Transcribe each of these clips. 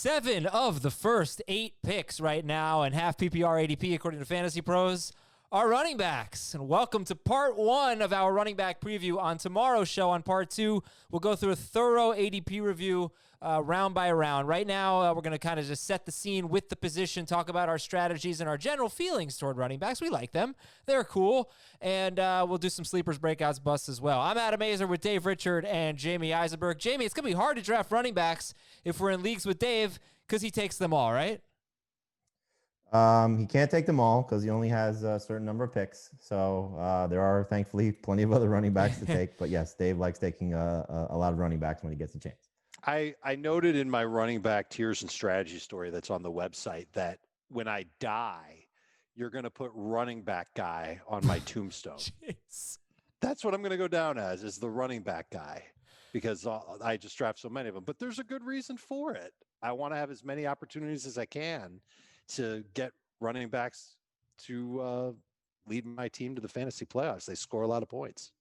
7 of the first 8 picks right now and half PPR ADP according to Fantasy Pros are running backs. And welcome to part 1 of our running back preview. On tomorrow's show, on part 2, we'll go through a thorough ADP review round by round. Right now, we're going to kind of just set the scene with the position, talk about our strategies and our general feelings toward running backs. We like them. They're cool. And we'll do some sleepers, breakouts, busts as well. I'm Adam Azer with Dave Richard and Jamey Eisenberg. Jamey, it's going to be hard to draft running backs if we're in leagues with Dave because he takes them all, right? He can't take them all because he only has a certain number of picks. So there are, thankfully, plenty of other running backs to take. But yes, Dave likes taking a lot of running backs when he gets a chance. I noted in my running back tiers and strategy story that's on the website that when I die, you're going to put running back guy on my tombstone. Jeez. That's what I'm going to go down as, is the running back guy, because I just draft so many of them. But there's a good reason for it. I want to have as many opportunities as I can to get running backs to lead my team to the fantasy playoffs. They score a lot of points.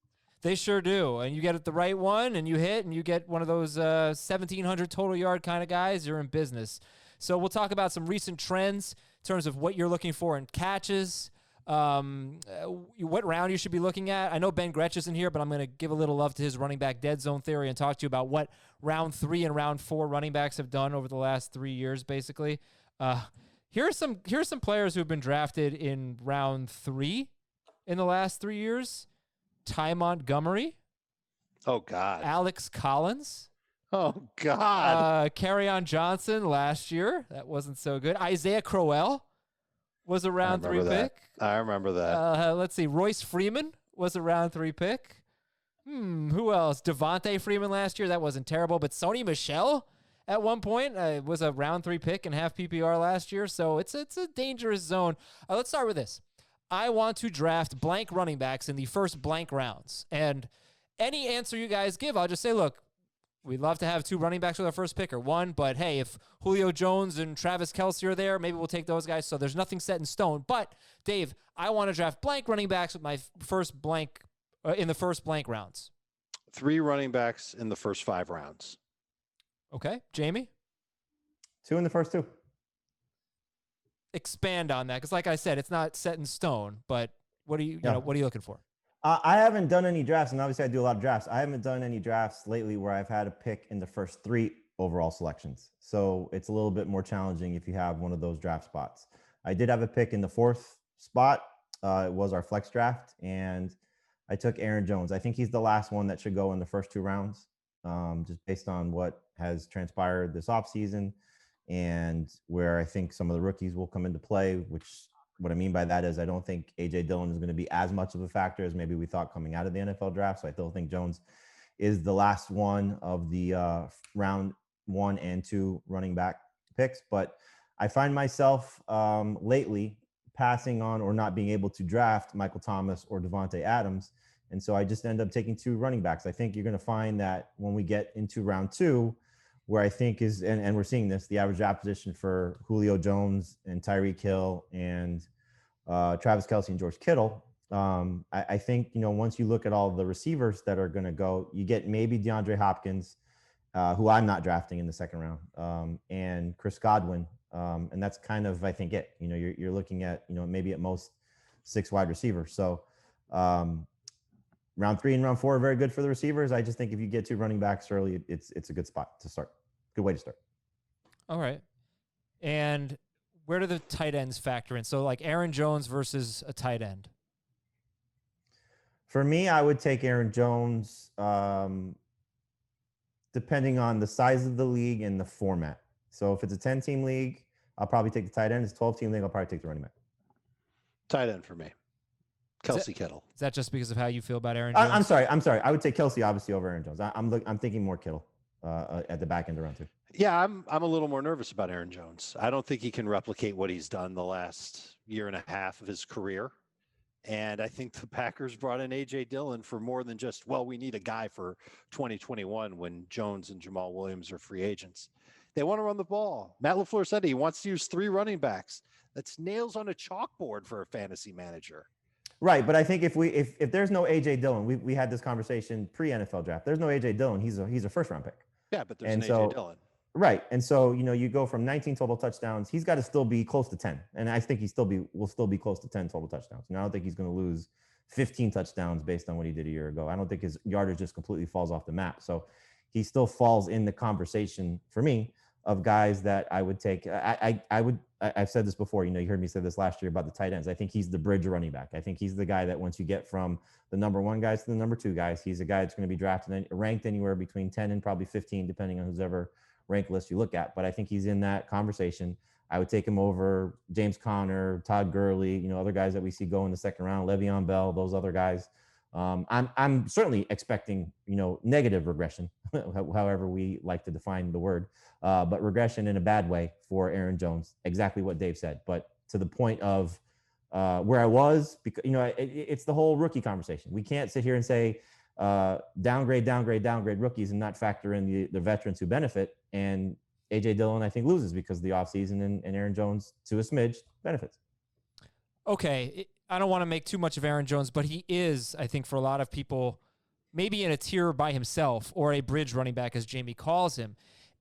They sure do. And you get it the right one and you hit and you get one of those 1,700 total yard kind of guys, you're in business. So we'll talk about some recent trends in terms of what you're looking for in catches, what round you should be looking at. I know Ben Gretch isn't here, but I'm going to give a little love to his running back dead zone theory and talk to you about what round 3 and round 4 running backs have done over the last 3 years, basically. Here are some players who have been drafted in round 3 in the last 3 years. Ty Montgomery. Oh, God. Alex Collins. Oh, God. Kerryon Johnson last year. That wasn't so good. Isaiah Crowell was a round 3 pick. I remember that. Let's see. Royce Freeman was a round 3 pick. Who else? Devontae Freeman last year. That wasn't terrible. But Sony Michel at one point was a round 3 pick and half PPR last year. So it's a dangerous zone. Let's start with this. I want to draft blank running backs in the first blank rounds. And any answer you guys give, I'll just say, look, we'd love to have 2 running backs with our first pick or 1. But, hey, if Julio Jones and Travis Kelce are there, maybe we'll take those guys. So there's nothing set in stone. But, Dave, I want to draft blank running backs with my first blank in the first blank rounds. 3 running backs in the first 5 rounds. Okay. Jamey? 2 in the first 2. Expand on that, because like I said, it's not set in stone, but what are you looking for? I haven't done any drafts, and obviously I do a lot of drafts. I haven't done any drafts lately where I've had a pick in the first 3 overall selections. So it's a little bit more challenging if you have one of those draft spots. I did have a pick in the 4th spot. It was our flex draft, and I took Aaron Jones. I think he's the last one that should go in the first 2 rounds, just based on what has transpired this offseason and where I think some of the rookies will come into play, which what I mean by that is I don't think A.J. Dillon is going to be as much of a factor as maybe we thought coming out of the NFL draft. So I still think Jones is the last one of the round 1 and 2 running back picks. But I find myself lately passing on or not being able to draft Michael Thomas or Devontae Adams. And so I just end up taking 2 running backs. I think you're going to find that when we get into round 2, where I think is, and we're seeing this, the average draft position for Julio Jones and Tyreek Hill and Travis Kelce and George Kittle. I think, once you look at all the receivers that are going to go, you get maybe DeAndre Hopkins, who I'm not drafting in the 2nd round, and Chris Godwin. And that's kind of, I think, it. You're looking at, maybe at most 6 wide receivers. So round 3 and round 4 are very good for the receivers. I just think if you get 2 running backs early, it's a good spot to start. Good way to start. All right. And where do the tight ends factor in? So like Aaron Jones versus a tight end. For me, I would take Aaron Jones, depending on the size of the league and the format. So if it's a 10-team league, I'll probably take the tight end. If it's a 12-team league, I'll probably take the running back. Tight end for me. Kelsey Kittle. Is that just because of how you feel about Aaron Jones? I'm sorry. I would take Kelce obviously over Aaron Jones. I'm thinking more Kittle at the back end of round 2. Yeah, I'm a little more nervous about Aaron Jones. I don't think he can replicate what he's done the last year and a half of his career. And I think the Packers brought in A.J. Dillon for more than just, we need a guy for 2021 when Jones and Jamal Williams are free agents. They want to run the ball. Matt LaFleur said he wants to use 3 running backs. That's nails on a chalkboard for a fantasy manager. Right, but I think if there's no A.J. Dillon, we had this conversation pre-NFL draft. There's no A.J. Dillon. He's a first-round pick. Yeah, but there's an A.J. Dillon. Right. And so, you go from 19 total touchdowns. He's got to still be close to 10. And I think will still be close to 10 total touchdowns. I don't think he's going to lose 15 touchdowns based on what he did a year ago. I don't think his yardage just completely falls off the map. So he still falls in the conversation for me of guys that I would take. I've said this before, you heard me say this last year about the tight ends. I think he's the bridge running back. I think he's the guy that once you get from the number 1 guys to the number 2 guys, he's a guy that's going to be drafted and ranked anywhere between 10 and probably 15, depending on who's ever rank list you look at. But I think he's in that conversation. I would take him over James Conner, Todd Gurley, other guys that we see go in the second round, Le'Veon Bell, those other guys. I'm certainly expecting, negative regression, however we like to define the word, but regression in a bad way for Aaron Jones, exactly what Dave said. But to the point of where I was, because, it's the whole rookie conversation. We can't sit here and say, downgrade rookies and not factor in the veterans who benefit. And AJ Dillon, I think, loses because of the offseason, and Aaron Jones, to a smidge, benefits. Okay, I don't want to make too much of Aaron Jones, but he is, I think, for a lot of people, maybe in a tier by himself or a bridge running back, as Jamey calls him.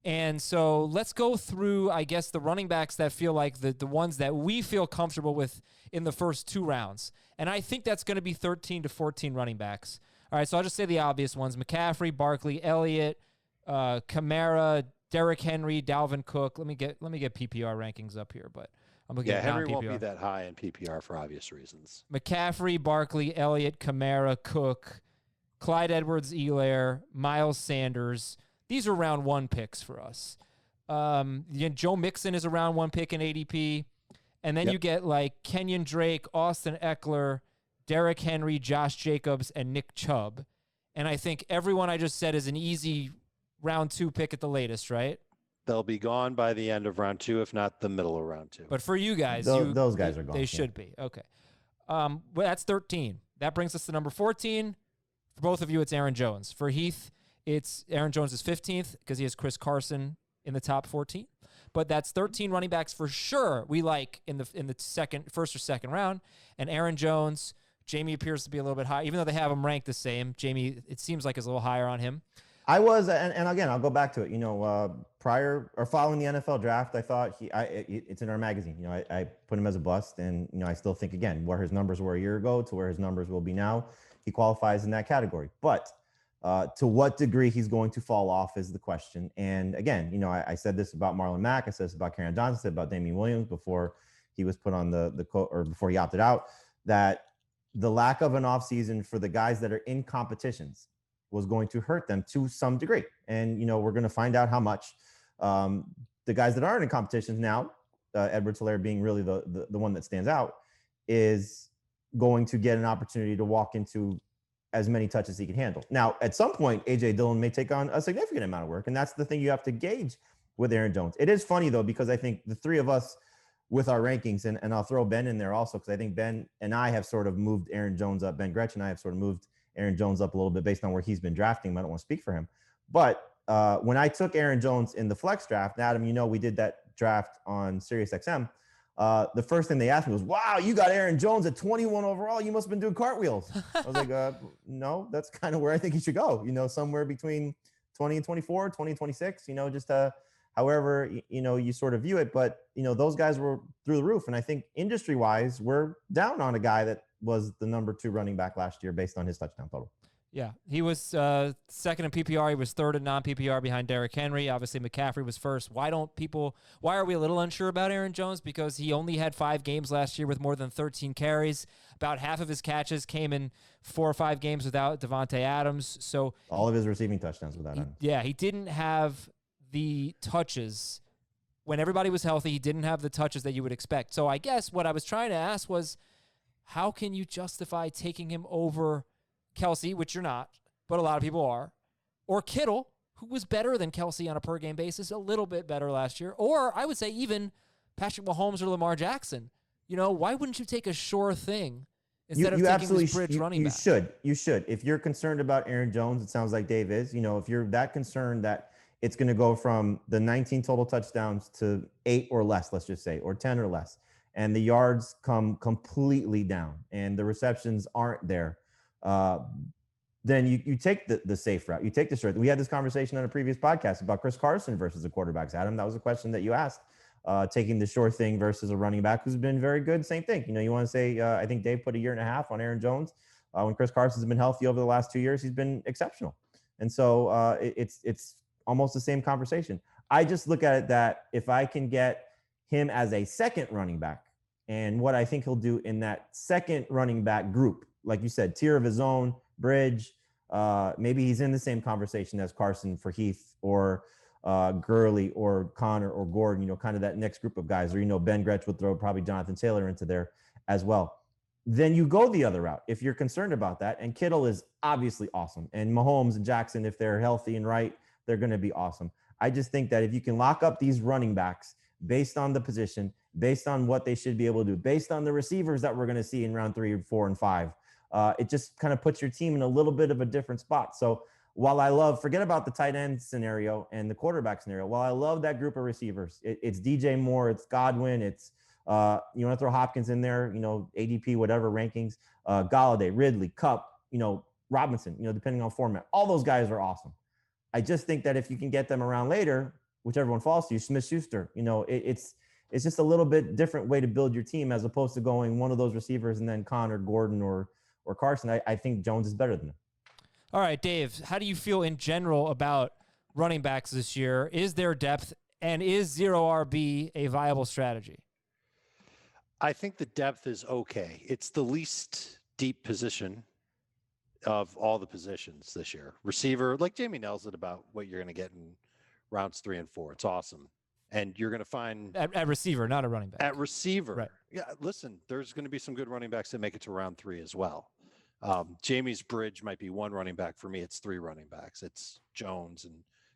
And so let's go through, I guess, the running backs that feel like the ones that we feel comfortable with in the first 2 rounds. And I think that's going to be 13 to 14 running backs. All right, so I'll just say the obvious ones: McCaffrey, Barkley, Elliott, Kamara, Derrick Henry, Dalvin Cook. Let me get PPR rankings up here, but I'm gonna get Henry non-PPR. won't be that high in PPR for obvious reasons. McCaffrey, Barkley, Elliott, Kamara, Cook, Clyde Edwards-Helaire, Miles Sanders. These are round 1 picks for us. Joe Mixon is a round 1 pick in ADP, and then you get like Kenyon Drake, Austin Eckler, Derrick Henry, Josh Jacobs, and Nick Chubb. And I think everyone I just said is an easy round 2 pick at the latest, right? They'll be gone by the end of round 2, if not the middle of round 2. But for you guys, those guys are gone. They should be. Okay. Well, that's 13. That brings us to number 14. For both of you, it's Aaron Jones. For Heath, it's Aaron Jones is 15th because he has Chris Carson in the top 14. But that's 13 running backs for sure we like in the first or second round. And Aaron Jones, Jamey appears to be a little bit high, even though they have him ranked the same. Jamey, it seems like, is a little higher on him. I was, and again, I'll go back to it. Prior or following the NFL draft, I thought it's in our magazine. I put him as a bust, and I still think, again, where his numbers were a year ago to where his numbers will be now, he qualifies in that category. But to what degree he's going to fall off is the question. And again, I said this about Marlon Mack, I said this about Kerryon Johnson, I said about Damian Williams before he was put on the quote, or before he opted out, that the lack of an offseason for the guys that are in competitions was going to hurt them to some degree. And, we're going to find out how much. The guys that aren't in competitions now, Edwards-Helaire being really the one that stands out, is going to get an opportunity to walk into as many touches as he can handle. Now, at some point, A.J. Dillon may take on a significant amount of work, and that's the thing you have to gauge with Aaron Jones. It is funny, though, because I think the three of us with our rankings, and I'll throw Ben in there also, because I think Ben and I have sort of moved Aaron Jones up. Ben Gretchen and I have sort of moved Aaron Jones up a little bit based on where he's been drafting him. I don't want to speak for him. But when I took Aaron Jones in the flex draft, Adam, we did that draft on SiriusXM. The first thing they asked me was, wow, you got Aaron Jones at 21 overall. You must have been doing cartwheels. I was like, no, that's kind of where I think he should go, somewhere between 20 and 24, 20 and 26, just however, you sort of view it. But, those guys were through the roof. And I think industry wise, we're down on a guy that was the number 2 running back last year based on his touchdown total. Yeah, he was second in PPR. He was third in non-PPR behind Derrick Henry. Obviously, McCaffrey was first. Why are we a little unsure about Aaron Jones? Because he only had 5 games last year with more than 13 carries. About half of his catches came in 4 or 5 games without Devontae Adams. So all of his receiving touchdowns without him. Yeah, he didn't have the touches. When everybody was healthy, he didn't have the touches that you would expect. So I guess what I was trying to ask was, how can you justify taking him over Kelce, which you're not, but a lot of people are, or Kittle, who was better than Kelce on a per-game basis, a little bit better last year, or I would say even Patrick Mahomes or Lamar Jackson? Why wouldn't you take a sure thing instead of taking this bridge running back? You should. If you're concerned about Aaron Jones, it sounds like Dave is, if you're that concerned that it's going to go from the 19 total touchdowns to 8 or less, let's just say, or 10 or less, and the yards come completely down and the receptions aren't there, then you take the safe route. You take the short. We had this conversation on a previous podcast about Chris Carson versus the quarterbacks. Adam, that was a question that you asked. Taking the sure thing versus a running back who's been very good. Same thing. You want to say, I think Dave put 1.5 years on Aaron Jones. When Chris Carson's been healthy over the last 2 years, he's been exceptional. And so it's almost the same conversation. I just look at it that if I can get him as a second running back and what I think he'll do in that second running back group, like you said, tier of his own, Bridge, maybe he's in the same conversation as Carson for Heath or Gurley or Connor or Gordon, kind of that next group of guys, or, Ben Gretch would throw probably Jonathan Taylor into there as well. Then you go the other route if you're concerned about that. And Kittle is obviously awesome. And Mahomes and Jackson, if they're healthy and right, they're going to be awesome. I just think that if you can lock up these running backs based on the position, based on what they should be able to do, based on the receivers that we're going to see in round 3, 4, and 5, it just kind of puts your team in a little bit of a different spot. So while I forget about the tight end scenario and the quarterback scenario, while I love that group of receivers, it's DJ Moore, it's Godwin, it's, you want to throw Hopkins in there, ADP, whatever rankings, Galladay, Ridley, Kupp, Robinson, depending on format, all those guys are awesome. I just think that if you can get them around later, whichever one falls to you, Smith-Schuster, it's just a little bit different way to build your team as opposed to going one of those receivers and then Connor, Gordon, or Carson. I think Jones is better than them. All right, Dave, how do you feel in general about running backs this year? Is there depth, and is zero RB a viable strategy? I think the depth is okay. It's the least deep position of all the positions this year. Receiver, like Jamey nails it about what you're going to get in rounds 3 and 4. It's awesome. And you're going to find... At receiver, not a running back. At receiver. Right. Yeah, listen, there's going to be some good running backs that make it to round 3 as well. Jamey's bridge might be 1 running back. For me, it's 3 running backs. It's Jones and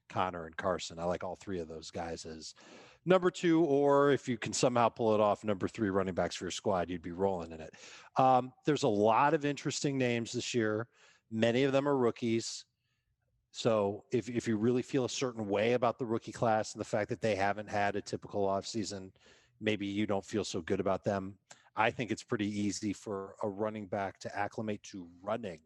Connor and Carson. I like all 3 of those guys as number 2, or if you can somehow pull it off, number 3 running backs for your squad, you'd be rolling in it. There's a lot of interesting names this year. Many of them are rookies. So if you really feel a certain way about the rookie class and the fact that they haven't had a typical offseason, maybe you don't feel so good about them. I think it's pretty easy for a running back to acclimate to running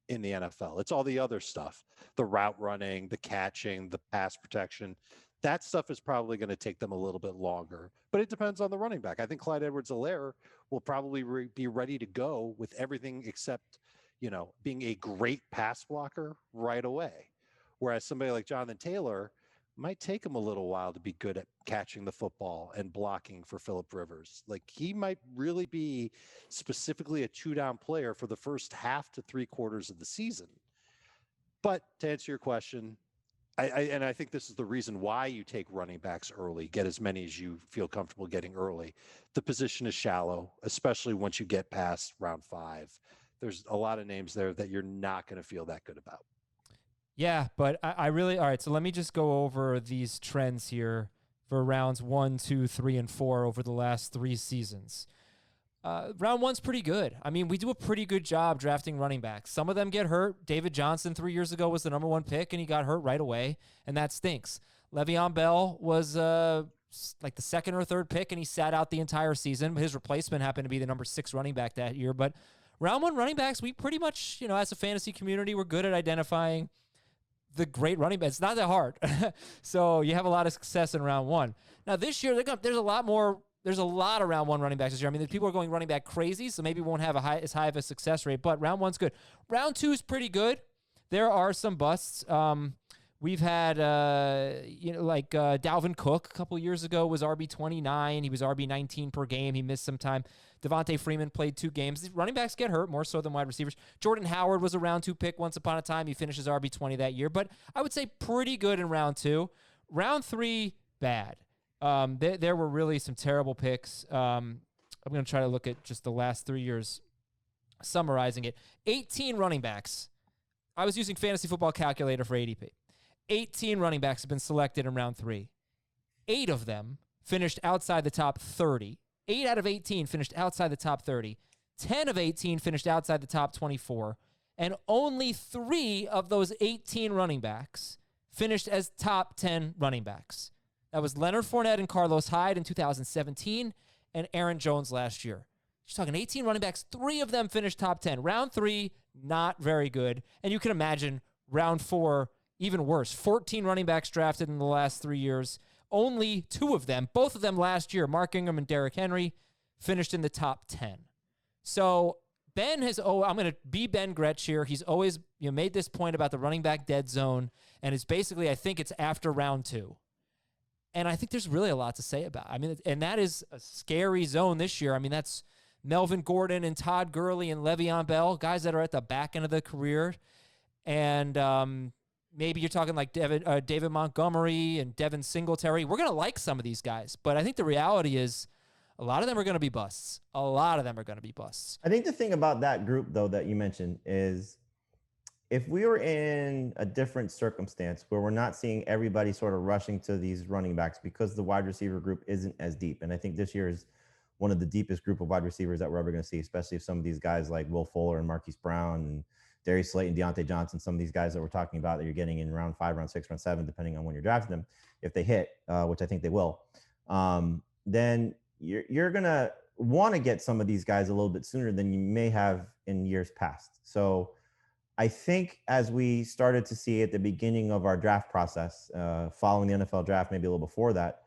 in the NFL. It's all the other stuff, the route running, the catching, the pass protection. That stuff is probably going to take them a little bit longer, but it depends on the running back. I think Clyde Edwards-Helaire will probably be ready to go with everything except, being a great pass blocker right away. Whereas somebody like Jonathan Taylor might take him a little while to be good at catching the football and blocking for Phillip Rivers. Like, he might really be specifically a 2-down player for the first half to 3/4 of the season. But to answer your question, I think this is the reason why you take running backs early, get as many as you feel comfortable getting early. The position is shallow, especially once you get past round 5. There's a lot of names there that you're not going to feel that good about. Yeah, but I really... All right, so let me just go over these trends here for rounds 1, 2, 3, and 4 over the last 3 seasons. Round 1's pretty good. I mean, we do a pretty good job drafting running backs. Some of them get hurt. David Johnson 3 years ago was the number 1 pick, and he got hurt right away, and that stinks. Le'Veon Bell was like the 2nd or 3rd pick, and he sat out the entire season. His replacement happened to be the number 6 running back that year. But round 1 running backs, we pretty much, as a fantasy community, we're good at identifying the great running back. It's not that hard. So you have a lot of success in round 1. Now this year, there's a lot of round 1 running backs this year. I mean, people are going running back crazy, so maybe we won't have as high of a success rate, but round 1's good. Round 2 is pretty good. There are some busts. We've had, Dalvin Cook a couple years ago was RB29. He was RB19 per game. He missed some time. Devontae Freeman played 2 games. These running backs get hurt more so than wide receivers. Jordan Howard was a round 2 pick once upon a time. He finishes RB20 that year, but I would say pretty good in round 2. Round 3, bad. There were really some terrible picks. I'm going to try to look at just the last 3 years, summarizing it. 18 running backs. I was using Fantasy Football Calculator for ADP. 18 running backs have been selected in round 3. 8 of them finished outside the top 30. 8 out of 18 finished outside the top 30. 10 of 18 finished outside the top 24. And only 3 of those 18 running backs finished as top 10 running backs. That was Leonard Fournette and Carlos Hyde in 2017 and Aaron Jones last year. You're talking 18 running backs. 3 of them finished top 10. Round 3, not very good. And you can imagine round 4, even worse. 14 running backs drafted in the last 3 years. Only 2 of them, both of them last year, Mark Ingram and Derrick Henry, finished in the top 10. So Ben has, I'm going to be Ben Gretsch here. He's always made this point about the running back dead zone, and it's basically, I think it's after round 2. And I think there's really a lot to say about it. I mean, and that is a scary zone this year. I mean, that's Melvin Gordon and Todd Gurley and Le'Veon Bell, guys that are at the back end of the career. And maybe you're talking like David Montgomery and Devin Singletary. We're going to like some of these guys, but I think the reality is a lot of them are going to be busts. A lot of them are going to be busts. I think the thing about that group, though, that you mentioned is if we were in a different circumstance where we're not seeing everybody sort of rushing to these running backs because the wide receiver group isn't as deep. And I think this year is one of the deepest group of wide receivers that we're ever going to see, especially if some of these guys like Will Fuller and Marquise Brown and Darius Slayton, Deontay Johnson, some of these guys that we're talking about that you're getting in round 5, round 6, round 7, depending on when you're drafting them, if they hit, which I think they will, then you're going to want to get some of these guys a little bit sooner than you may have in years past. So I think as we started to see at the beginning of our draft process, following the NFL draft, maybe a little before that,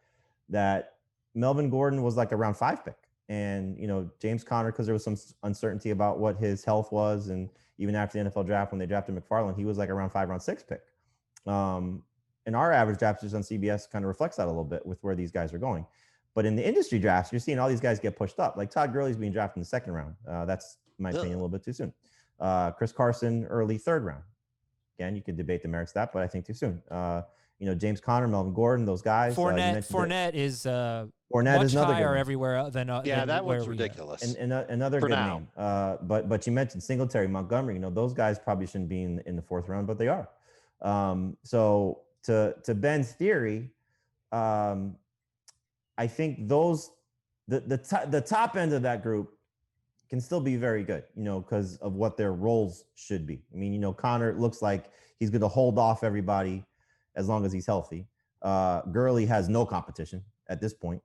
that Melvin Gordon was like a round 5 pick. And, James Conner, because there was some uncertainty about what his health was. And even after the NFL draft, when they drafted McFarland, he was like a round 5, round 6 pick. And our average draft just on CBS kind of reflects that a little bit with where these guys are going. But in the industry drafts, you're seeing all these guys get pushed up. Like Todd Gurley's being drafted in the 2nd round. That's, in my opinion, a little bit too soon. Chris Carson, early 3rd round. Again, you could debate the merits of that, but I think too soon. James Conner, Melvin Gordon, those guys. Fournette is Fournette much is another higher everywhere than that one's ridiculous. And another For good now. name. But you mentioned Singletary, Montgomery. Those guys probably shouldn't be in the 4th round, but they are. So to Ben's theory, I think the top end of that group can still be very good, because of what their roles should be. I mean, Connor looks like he's going to hold off everybody as long as he's healthy. Gurley has no competition at this point.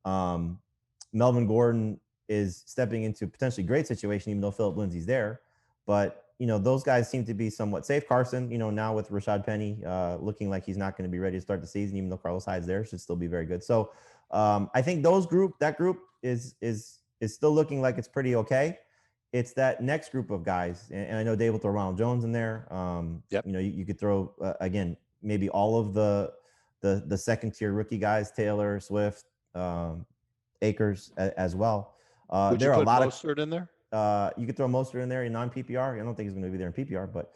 Melvin Gordon is stepping into a potentially great situation, even though Philip Lindsay's there. But, those guys seem to be somewhat safe. Carson, now with Rashad Penny looking like he's not going to be ready to start the season, even though Carlos Hyde's there, should still be very good. So I think that group is still looking like it's pretty okay. It's that next group of guys. And I know Dave will throw Ronald Jones in there. Yep. You could throw, again, maybe all of the 2nd-tier rookie guys, Taylor, Swift, Akers as well. Would there you are put a lot Mostert in there? You could throw Mostert in there in non-PPR. I don't think he's going to be there in PPR, but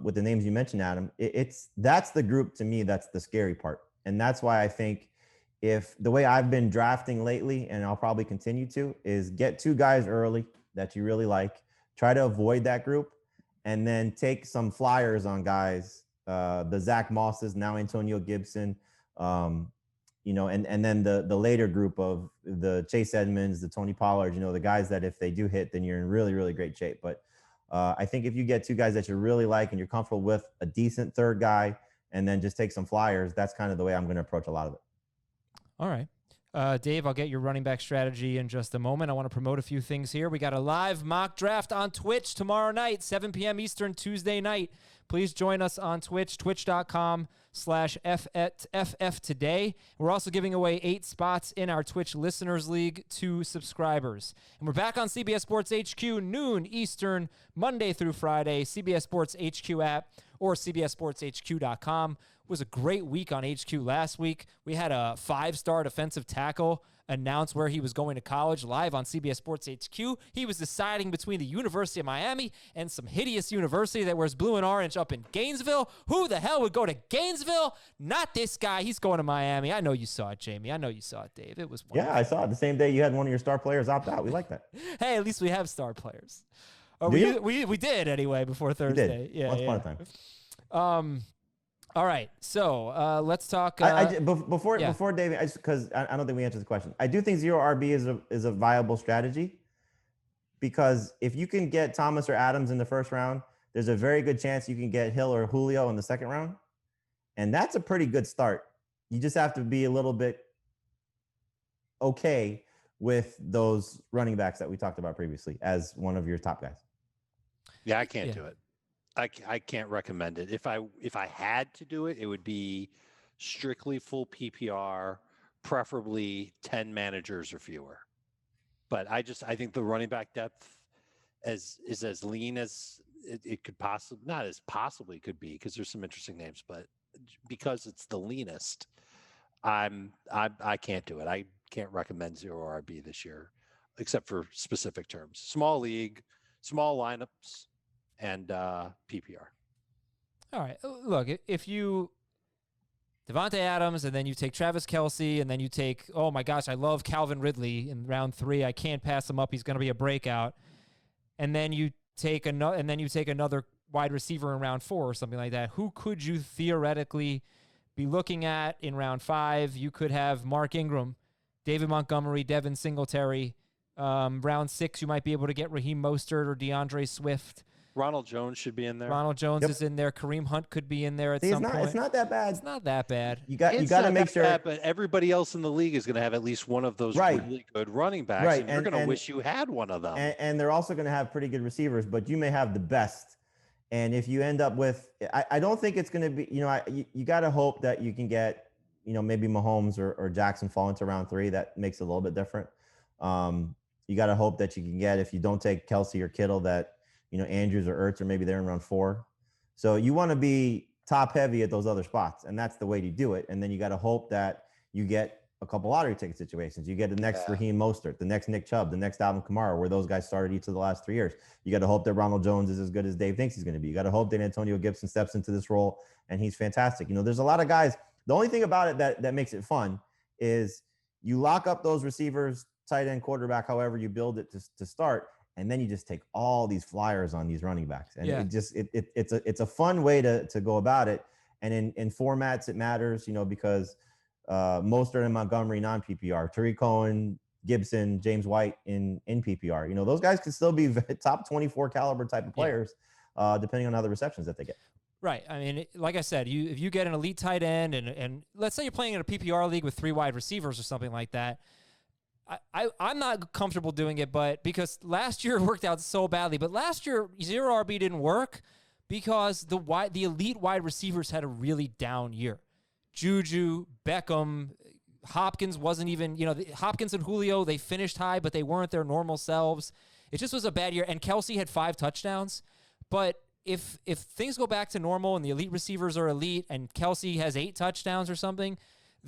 with the names you mentioned, Adam, that's the group to me. That's the scary part. And that's why I think if the way I've been drafting lately, and I'll probably continue to, is get 2 guys early that you really like, try to avoid that group, and then take some flyers on guys, the Zach Mosses, now Antonio Gibson, and then the later group of the Chase Edmonds, the Tony Pollard, the guys that if they do hit, then you're in really, really great shape. But I think if you get 2 guys that you really like and you're comfortable with, a decent 3rd guy, and then just take some flyers, that's kind of the way I'm going to approach a lot of it. All right. Dave, I'll get your running back strategy in just a moment. I want to promote a few things here. We got a live mock draft on Twitch tomorrow night, 7 p.m. Eastern, Tuesday night. Please join us on Twitch, twitch.com/FF today. We're also giving away 8 spots in our Twitch Listeners League to subscribers. And we're back on CBS Sports HQ, noon Eastern, Monday through Friday, CBS Sports HQ app or CBSSportsHQ.com. It was a great week on HQ last week. We had a 5-star defensive tackle announce where he was going to college live on CBS Sports HQ. He was deciding between the University of Miami and some hideous university that wears blue and orange up in Gainesville. Who the hell would go to Gainesville? Not this guy. He's going to Miami. I know you saw it, Jamey. I know you saw it, Dave. It was wonderful. Yeah, I saw it. The same day you had one of your star players opt out. We like that. Hey, at least we have star players. We did anyway before Thursday. Yeah, once upon a time. All right, so let's talk. Before David, because I don't think we answered the question. I do think zero RB is a viable strategy, because if you can get Thomas or Adams in the 1st round, there's a very good chance you can get Hill or Julio in the 2nd round, and that's a pretty good start. You just have to be a little bit okay with those running backs that we talked about previously as one of your top guys. Yeah, I can't do it. I can't recommend it. If I had to do it, it would be strictly full PPR, preferably 10 managers or fewer. But I think the running back depth is as lean as it could possibly, not as possibly could be, because there's some interesting names, but because it's the leanest, I can't do it. I can't recommend 0 RB this year, except for specific terms. Small league, small lineups, and PPR. All right. Look, if you Devontae Adams, and then you take Travis Kelce, and then you take, oh my gosh, I love Calvin Ridley in round 3. I can't pass him up. He's going to be a breakout. And then you take another wide receiver in round 4 or something like that. Who could you theoretically be looking at in round 5? You could have Mark Ingram, David Montgomery, Devin Singletary. Round 6, you might be able to get Raheem Mostert or DeAndre Swift. Ronald Jones should be in there. Ronald Jones is in there. Kareem Hunt could be in there at some point. It's not that bad. It's not that bad. You got to make sure. Bad, but everybody else in the league is going to have at least one of those really good running backs. Right. And you're going to wish you had one of them. And they're also going to have pretty good receivers, but you may have the best. And if you end up with, I don't think it's going to be, you got to hope that you can get, maybe Mahomes or Jackson fall into round 3. That makes it a little bit different. You got to hope that you can get, if you don't take Kelce or Kittle, that, Andrews or Ertz, or maybe they're in round 4. So you want to be top heavy at those other spots, and that's the way to do it. And then you got to hope that you get a couple lottery ticket situations. You get the next Raheem Mostert, the next Nick Chubb, the next Alvin Kamara, where those guys started each of the last 3 years. You got to hope that Ronald Jones is as good as Dave thinks he's going to be. You got to hope that Antonio Gibson steps into this role and he's fantastic. There's a lot of guys. The only thing about it that makes it fun is you lock up those receivers, tight end, quarterback, however you build it to start. And then you just take all these flyers on these running backs. And it's a fun way to go about it. And in formats, it matters, because Mostert and Montgomery, non-PPR, Tariq Cohen, Gibson, James White in PPR. Those guys could still be top 24 caliber type of players, depending on how the receptions that they get. Right. I mean, like I said, if you get an elite tight end and let's say you're playing in a PPR league with 3 wide receivers or something like that, I'm not comfortable doing it, but because last year it worked out so badly. But last year 0 RB didn't work because the elite wide receivers had a really down year. Juju, Beckham, Hopkins wasn't even, Hopkins and Julio, they finished high, but they weren't their normal selves. It just was a bad year. And Kelce had 5 touchdowns. But if things go back to normal and the elite receivers are elite and Kelce has 8 touchdowns or something,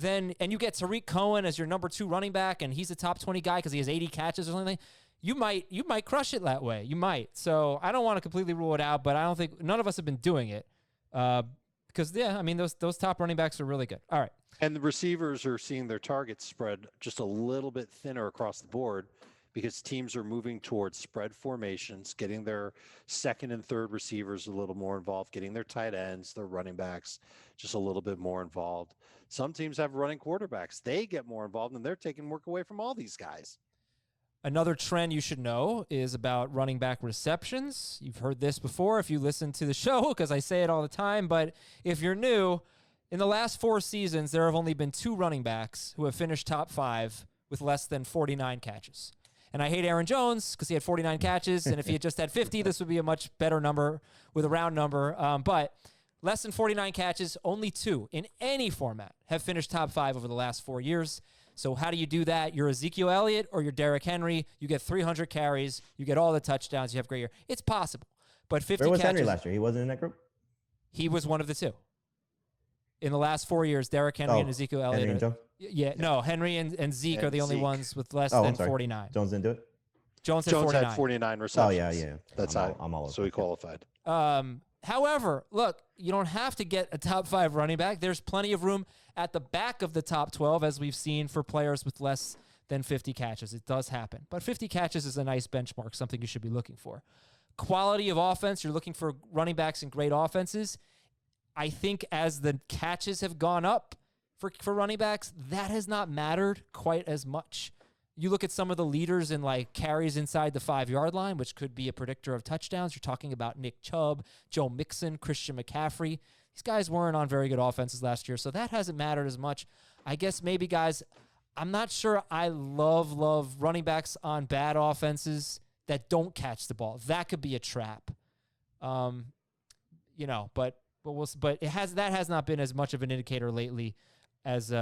and you get Tariq Cohen as your number 2 running back, and he's a top 20 guy because he has 80 catches or something, you might crush it that way. You might. So I don't want to completely rule it out, but I don't think none of us have been doing it because those top running backs are really good. All right. And the receivers are seeing their targets spread just a little bit thinner across the board because teams are moving towards spread formations, getting their second and third receivers a little more involved, getting their tight ends, their running backs just a little bit more involved. Some teams have running quarterbacks. They get more involved, and they're taking work away from all these guys. Another trend you should know is about running back receptions. You've heard this before if you listen to the show because I say it all the time. But if you're new, in the last 4 seasons, there have only been 2 running backs who have finished top 5 with less than 49 catches. And I hate Aaron Jones because he had 49 catches. And if he had just had 50, this would be a much better number with a round number. But less than 49 catches, only 2 in any format have finished top 5 over the last 4 years. So how do you do that? You're Ezekiel Elliott or you're Derrick Henry. You get 300 carries. You get all the touchdowns. You have a great year. It's possible. But 50 Where was catches, Henry last year? He wasn't in that group? He was one of the 2. In the last 4 years, Derrick Henry and Ezekiel Elliott. Henry and Jones? No, Henry and Zeke are the only ones with less than 49. Jones didn't do it? Jones had 49 receptions. Oh, yeah. That's I'm all over. So he qualified. However, look, you don't have to get a top 5 running back. There's plenty of room at the back of the top 12, as we've seen for players with less than 50 catches. It does happen. But 50 catches is a nice benchmark, something you should be looking for. Quality of offense, you're looking for running backs in great offenses. I think as the catches have gone up for running backs, that has not mattered quite as much. You look at some of the leaders in carries inside the 5-yard line, which could be a predictor of touchdowns. You're talking about Nick Chubb, Joe Mixon, Christian McCaffrey. These guys weren't on very good offenses last year, so that hasn't mattered as much. I guess maybe, guys, I'm not sure I love running backs on bad offenses that don't catch the ball. That could be a trap. But that has not been as much of an indicator lately as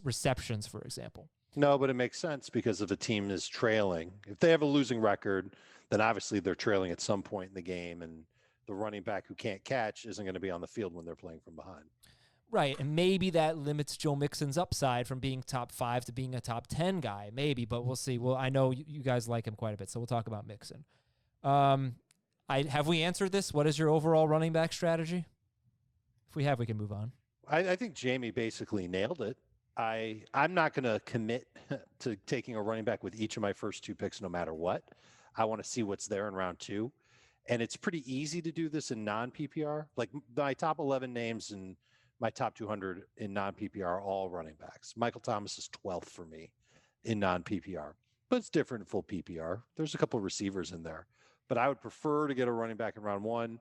receptions, for example. No, but it makes sense because if a team is trailing, if they have a losing record, then obviously they're trailing at some point in the game, and the running back who can't catch isn't going to be on the field when they're playing from behind. Right, and maybe that limits Joe Mixon's upside from being top 5 to being a top 10 guy, maybe, but we'll see. Well, I know you guys like him quite a bit, so we'll talk about Mixon. Have we answered this? What is your overall running back strategy? If we have, we can move on. I think Jamey basically nailed it. I'm not going to commit to taking a running back with each of my first 2 picks no matter what. I want to see what's there in round 2. And it's pretty easy to do this in non-PPR. Like my top 11 names and my top 200 in non-PPR are all running backs. Michael Thomas is 12th for me in non-PPR, but it's different in full PPR. There's a couple of receivers in there, but I would prefer to get a running back in round 1,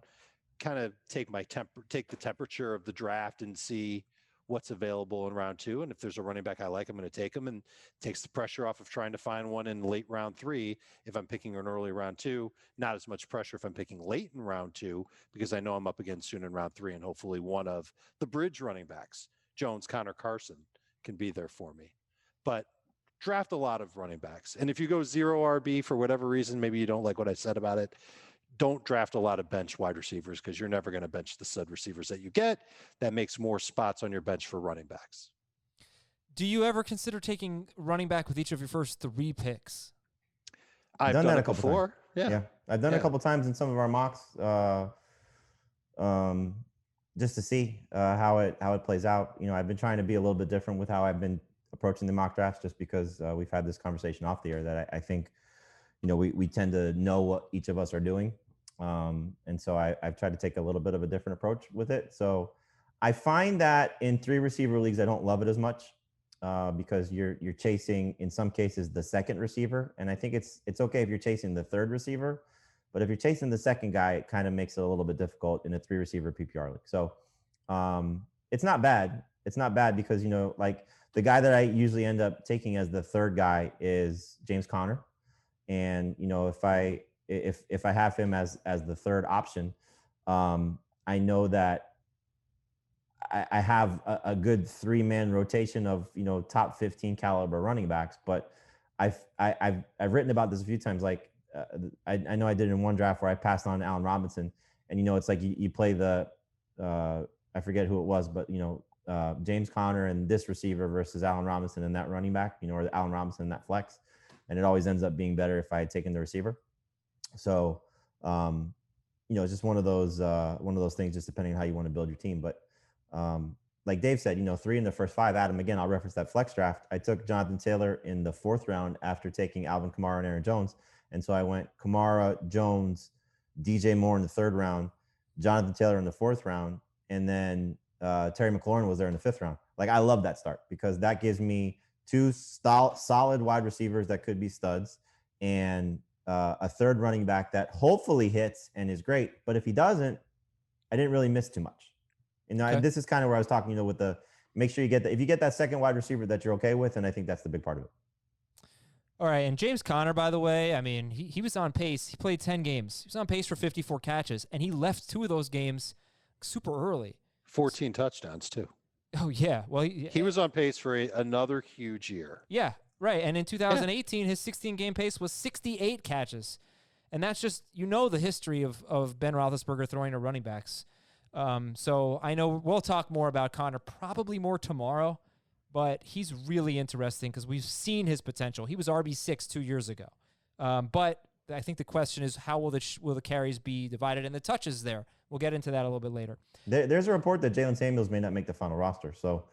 kind of take the temperature of the draft and see what's available in round 2. And if there's a running back I like, I'm going to take him, and takes the pressure off of trying to find one in late round 3. If I'm picking an early round 2, not as much pressure if I'm picking late in round 2, because I know I'm up again soon in round 3, and hopefully one of the bridge running backs, Jones, Connor, Carson, can be there for me. But draft a lot of running backs. And if you go 0 RB for whatever reason, maybe you don't like what I said about it, don't draft a lot of bench wide receivers, because you're never going to bench the stud receivers that you get. That makes more spots on your bench for running backs. Do you ever consider taking running back with each of your first 3 picks? I've done that a couple before. Yeah. I've done it a couple times in some of our mocks, just to see how it plays out. I've been trying to be a little bit different with how I've been approaching the mock drafts, just because we've had this conversation off the air that I think, we tend to know what each of us are doing. And so I've tried to take a little bit of a different approach with it. So I find that in 3 receiver leagues, I don't love it as much because you're chasing, in some cases, the second receiver. And I think it's okay if you're chasing the third receiver, but if you're chasing the second guy, it kind of makes it a little bit difficult in a 3 receiver PPR league. So it's not bad. It's not bad because, like the guy that I usually end up taking as the third guy is James Conner. And, if I have him as the third option, I know that I have a good 3-man rotation of, top 15 caliber running backs. But I've written about this a few times. Like I know I did in one draft where I passed on Allen Robinson, and, it's like you play the I forget who it was, but, James Conner and this receiver versus Allen Robinson and that running back, or Allen Robinson and that flex. And it always ends up being better if I had taken the receiver. So, it's just one of those things, just depending on how you want to build your team. But like Dave said, 3 in the first 5. Adam, again, I'll reference that flex draft. I took Jonathan Taylor in the 4th round after taking Alvin Kamara and Aaron Jones. And so I went Kamara, Jones, DJ Moore in the 3rd round, Jonathan Taylor in the 4th round, and then Terry McLaurin was there in the 5th round. Like, I love that start because that gives me 2 solid wide receivers that could be studs, and a third running back that hopefully hits and is great. But if he doesn't, I didn't really miss too much. Okay. This is kind of where I was talking, with the make sure you get if you get that second wide receiver that you're okay with, and I think that's the big part of it. All right, and James Conner, by the way, I mean, he was on pace. He played 10 games. He was on pace for 54 catches, and he left 2 of those games super early. 14 touchdowns, too. Oh, yeah. Well, he was on pace for another huge year. Yeah, right. And in 2018, his 16-game pace was 68 catches. And that's just, the history of Ben Roethlisberger throwing to running backs. So I know we'll talk more about Conner probably more tomorrow, but he's really interesting because we've seen his potential. He was RB6 2 years ago. But I think the question is, how will the carries be divided and the touches there? We'll get into that a little bit later. There's a report that Jalen Samuels may not make the final roster. So,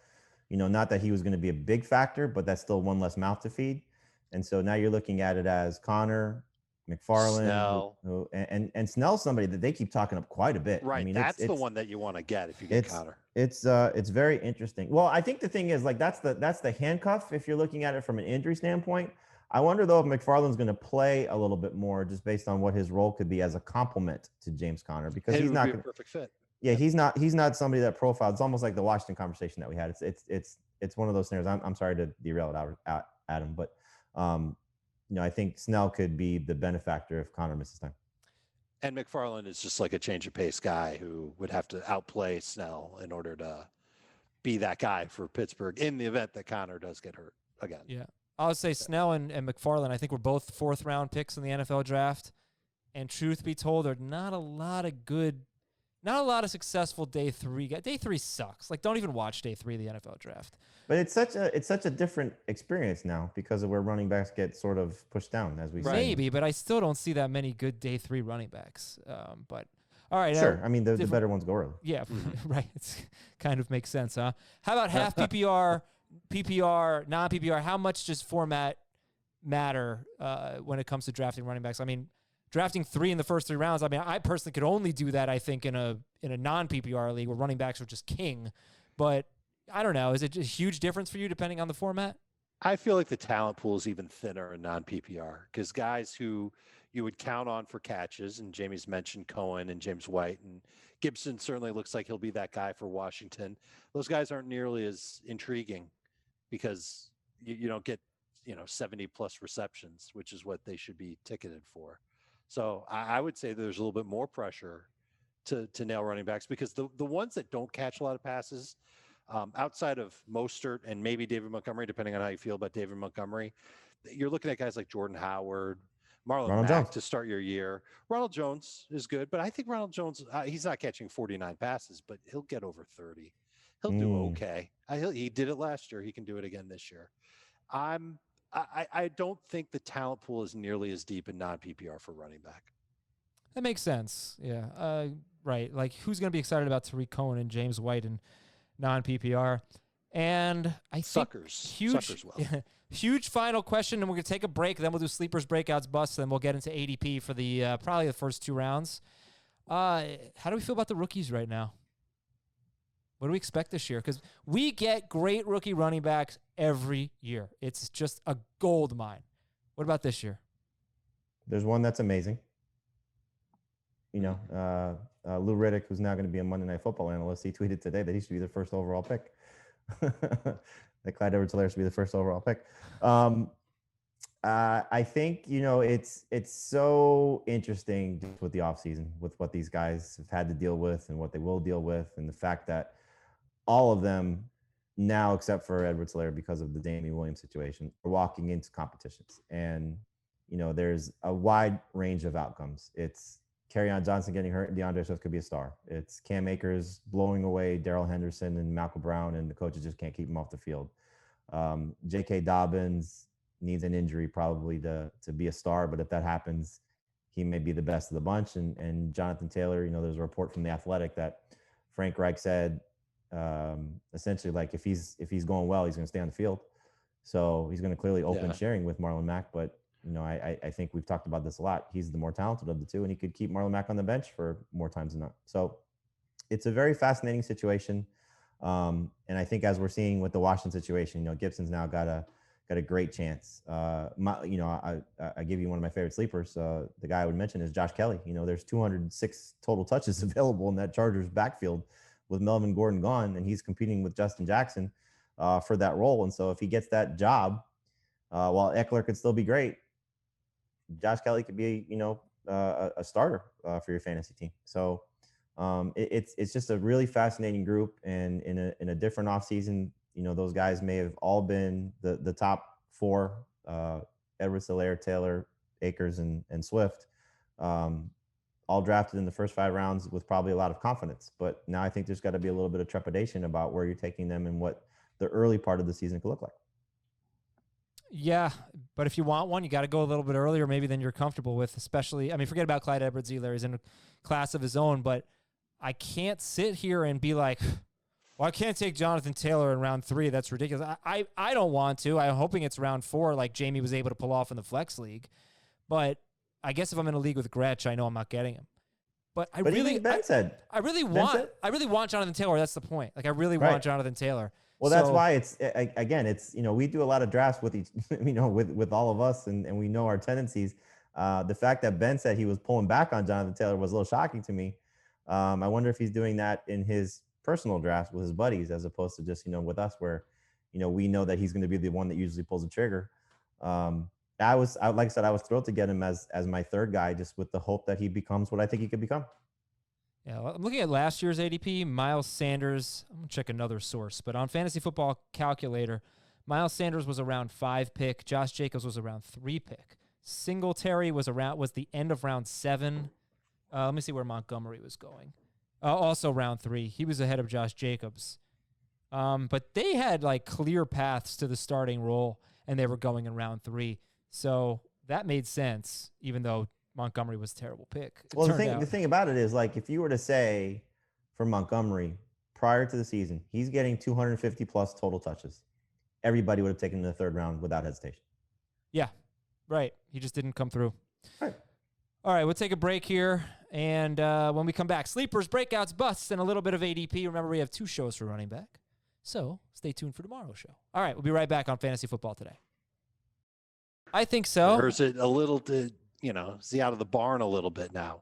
not that he was going to be a big factor, but that's still one less mouth to feed. And so now you're looking at it as Conner, McFarland, Snell. And Snell's somebody that they keep talking up quite a bit. Right. I mean, that's the one that you want to get if you get Conner. It's very interesting. Well, I think the thing is, like, that's the handcuff if you're looking at it from an injury standpoint. I wonder, though, if McFarland's going to play a little bit more just based on what his role could be as a complement to James Conner, because he's not a perfect fit. Yeah, he's not somebody that profiled. It's almost like the Washington conversation that we had. It's it's one of those scenarios. I'm sorry to derail it, Adam, but I think Snell could be the benefactor if Connor misses time. And McFarland is just like a change of pace guy who would have to outplay Snell in order to be that guy for Pittsburgh in the event that Connor does get hurt again. Yeah. I would say Snell and McFarland, I think were both 4th round picks in the NFL draft. And truth be told, there are not a lot of successful day 3 guys. Day 3 sucks. Like, don't even watch day 3 of the NFL draft. But it's such a different experience now because of where running backs get sort of pushed down, as we say. Maybe, but I still don't see that many good day 3 running backs. But all right. Sure. I mean, the better ones go early. Yeah, right. It's kind of makes sense, huh? How about half PPR, PPR, non-PPR? How much does format matter when it comes to drafting running backs? I mean, drafting 3 in the first 3 rounds. I mean, I personally could only do that, I think, in a non-PPR league where running backs are just king. But I don't know. Is it a huge difference for you depending on the format? I feel like the talent pool is even thinner in non-PPR because guys who you would count on for catches, and Jamey's mentioned Cohen and James White, and Gibson certainly looks like he'll be that guy for Washington. Those guys aren't nearly as intriguing because you don't get 70+ receptions, which is what they should be ticketed for. So I would say there's a little bit more pressure to nail running backs because the ones that don't catch a lot of passes, outside of Mostert and maybe David Montgomery, depending on how you feel about David Montgomery, you're looking at guys like Jordan Howard, Marlon Mack to start your year. Ronald Jones is good, but I think Ronald Jones, he's not catching 49 passes, but he'll get over 30. He'll do okay. He did it last year. He can do it again this year. I don't think the talent pool is nearly as deep in non-PPR for running back. That makes sense. Yeah. Right. Like, who's going to be excited about Tariq Cohen and James White and non-PPR? And I think Suckers will. Huge final question, and we're going to take a break. Then we'll do sleepers, breakouts, busts. Then we'll get into ADP for the probably the first 2 rounds. How do we feel about the rookies right now? What do we expect this year? Because we get great rookie running backs every year. It's just a gold mine. What about this year? There's one that's amazing. Lou Riddick, who's now going to be a Monday Night Football analyst, he tweeted today that he should be the first overall pick. That Clyde Edwards-Helaire should be the first overall pick. I think, it's so interesting just with the offseason, with what these guys have had to deal with and what they will deal with, and the fact that all of them now, except for Edwards-Helaire because of the Jamey Williams situation, are walking into competitions. And, there's a wide range of outcomes. It's Kerryon Johnson getting hurt and DeAndre Swift could be a star. It's Cam Akers blowing away Daryl Henderson and Malcolm Brown, and the coaches just can't keep him off the field. J.K. Dobbins needs an injury probably to be a star, but if that happens, he may be the best of the bunch. And Jonathan Taylor, there's a report from The Athletic that Frank Reich said essentially, like, if he's going well, he's going to stay on the field. So he's going to clearly open sharing with Marlon Mack, but I think we've talked about this a lot. He's the more talented of the two, and he could keep Marlon Mack on the bench for more times than not. So it's a very fascinating situation. And I think as we're seeing with the Washington situation, Gibson's now got a great chance. I give you one of my favorite sleepers. The guy I would mention is Josh Kelly. There's 206 total touches available in that Chargers backfield with Melvin Gordon gone, and he's competing with Justin Jackson for that role. And so if he gets that job, while Eckler could still be great, Josh Kelly could be, a starter for your fantasy team. So it's just a really fascinating group, and in a different offseason, those guys may have all been the top 4, Edwards-Helaire, Taylor, Akers, and Swift, all drafted in the first 5 rounds with probably a lot of confidence. But now I think there's got to be a little bit of trepidation about where you're taking them and what the early part of the season could look like. Yeah, but if you want one, you got to go a little bit earlier maybe than you're comfortable with, especially, forget about Clyde Edwards-Helaire. He's in a class of his own, but I can't sit here and be like, well, I can't take Jonathan Taylor in round 3. That's ridiculous. I don't want to. I'm hoping it's round 4 like Jamey was able to pull off in the flex league. But I guess if I'm in a league with Gretsch, I know I'm not getting him. But I really want Jonathan Taylor. That's the point. Like, I really want Jonathan Taylor. Well, that's why it's we do a lot of drafts with each, with all of us, and we know our tendencies. The fact that Ben said he was pulling back on Jonathan Taylor was a little shocking to me. I wonder if he's doing that in his personal drafts with his buddies, as opposed to just, with us, where we know that he's going to be the one that usually pulls the trigger. Like I said, I was thrilled to get him as my third guy, just with the hope that he becomes what I think he could become. Yeah, I'm looking at last year's ADP. Miles Sanders, I'm going to check another source, but on Fantasy Football Calculator, Miles Sanders was around 5 pick. Josh Jacobs was around 3 pick. Singletary was the end of round 7. Let me see where Montgomery was going. Also round 3. He was ahead of Josh Jacobs. But they had like clear paths to the starting role, and they were going in round 3. So that made sense, even though Montgomery was a terrible pick. Well, the thing about it is, like, if you were to say for Montgomery prior to the season, he's getting 250 plus total touches, everybody would have taken him in the 3rd round without hesitation. Yeah, right. He just didn't come through. Right. All right, we'll take a break here. And when we come back, sleepers, breakouts, busts, and a little bit of ADP. Remember, we have 2 shows for running back. So stay tuned for tomorrow's show. All right, we'll be right back on Fantasy Football Today. I think so. Or is it a little, is he out of the barn a little bit now?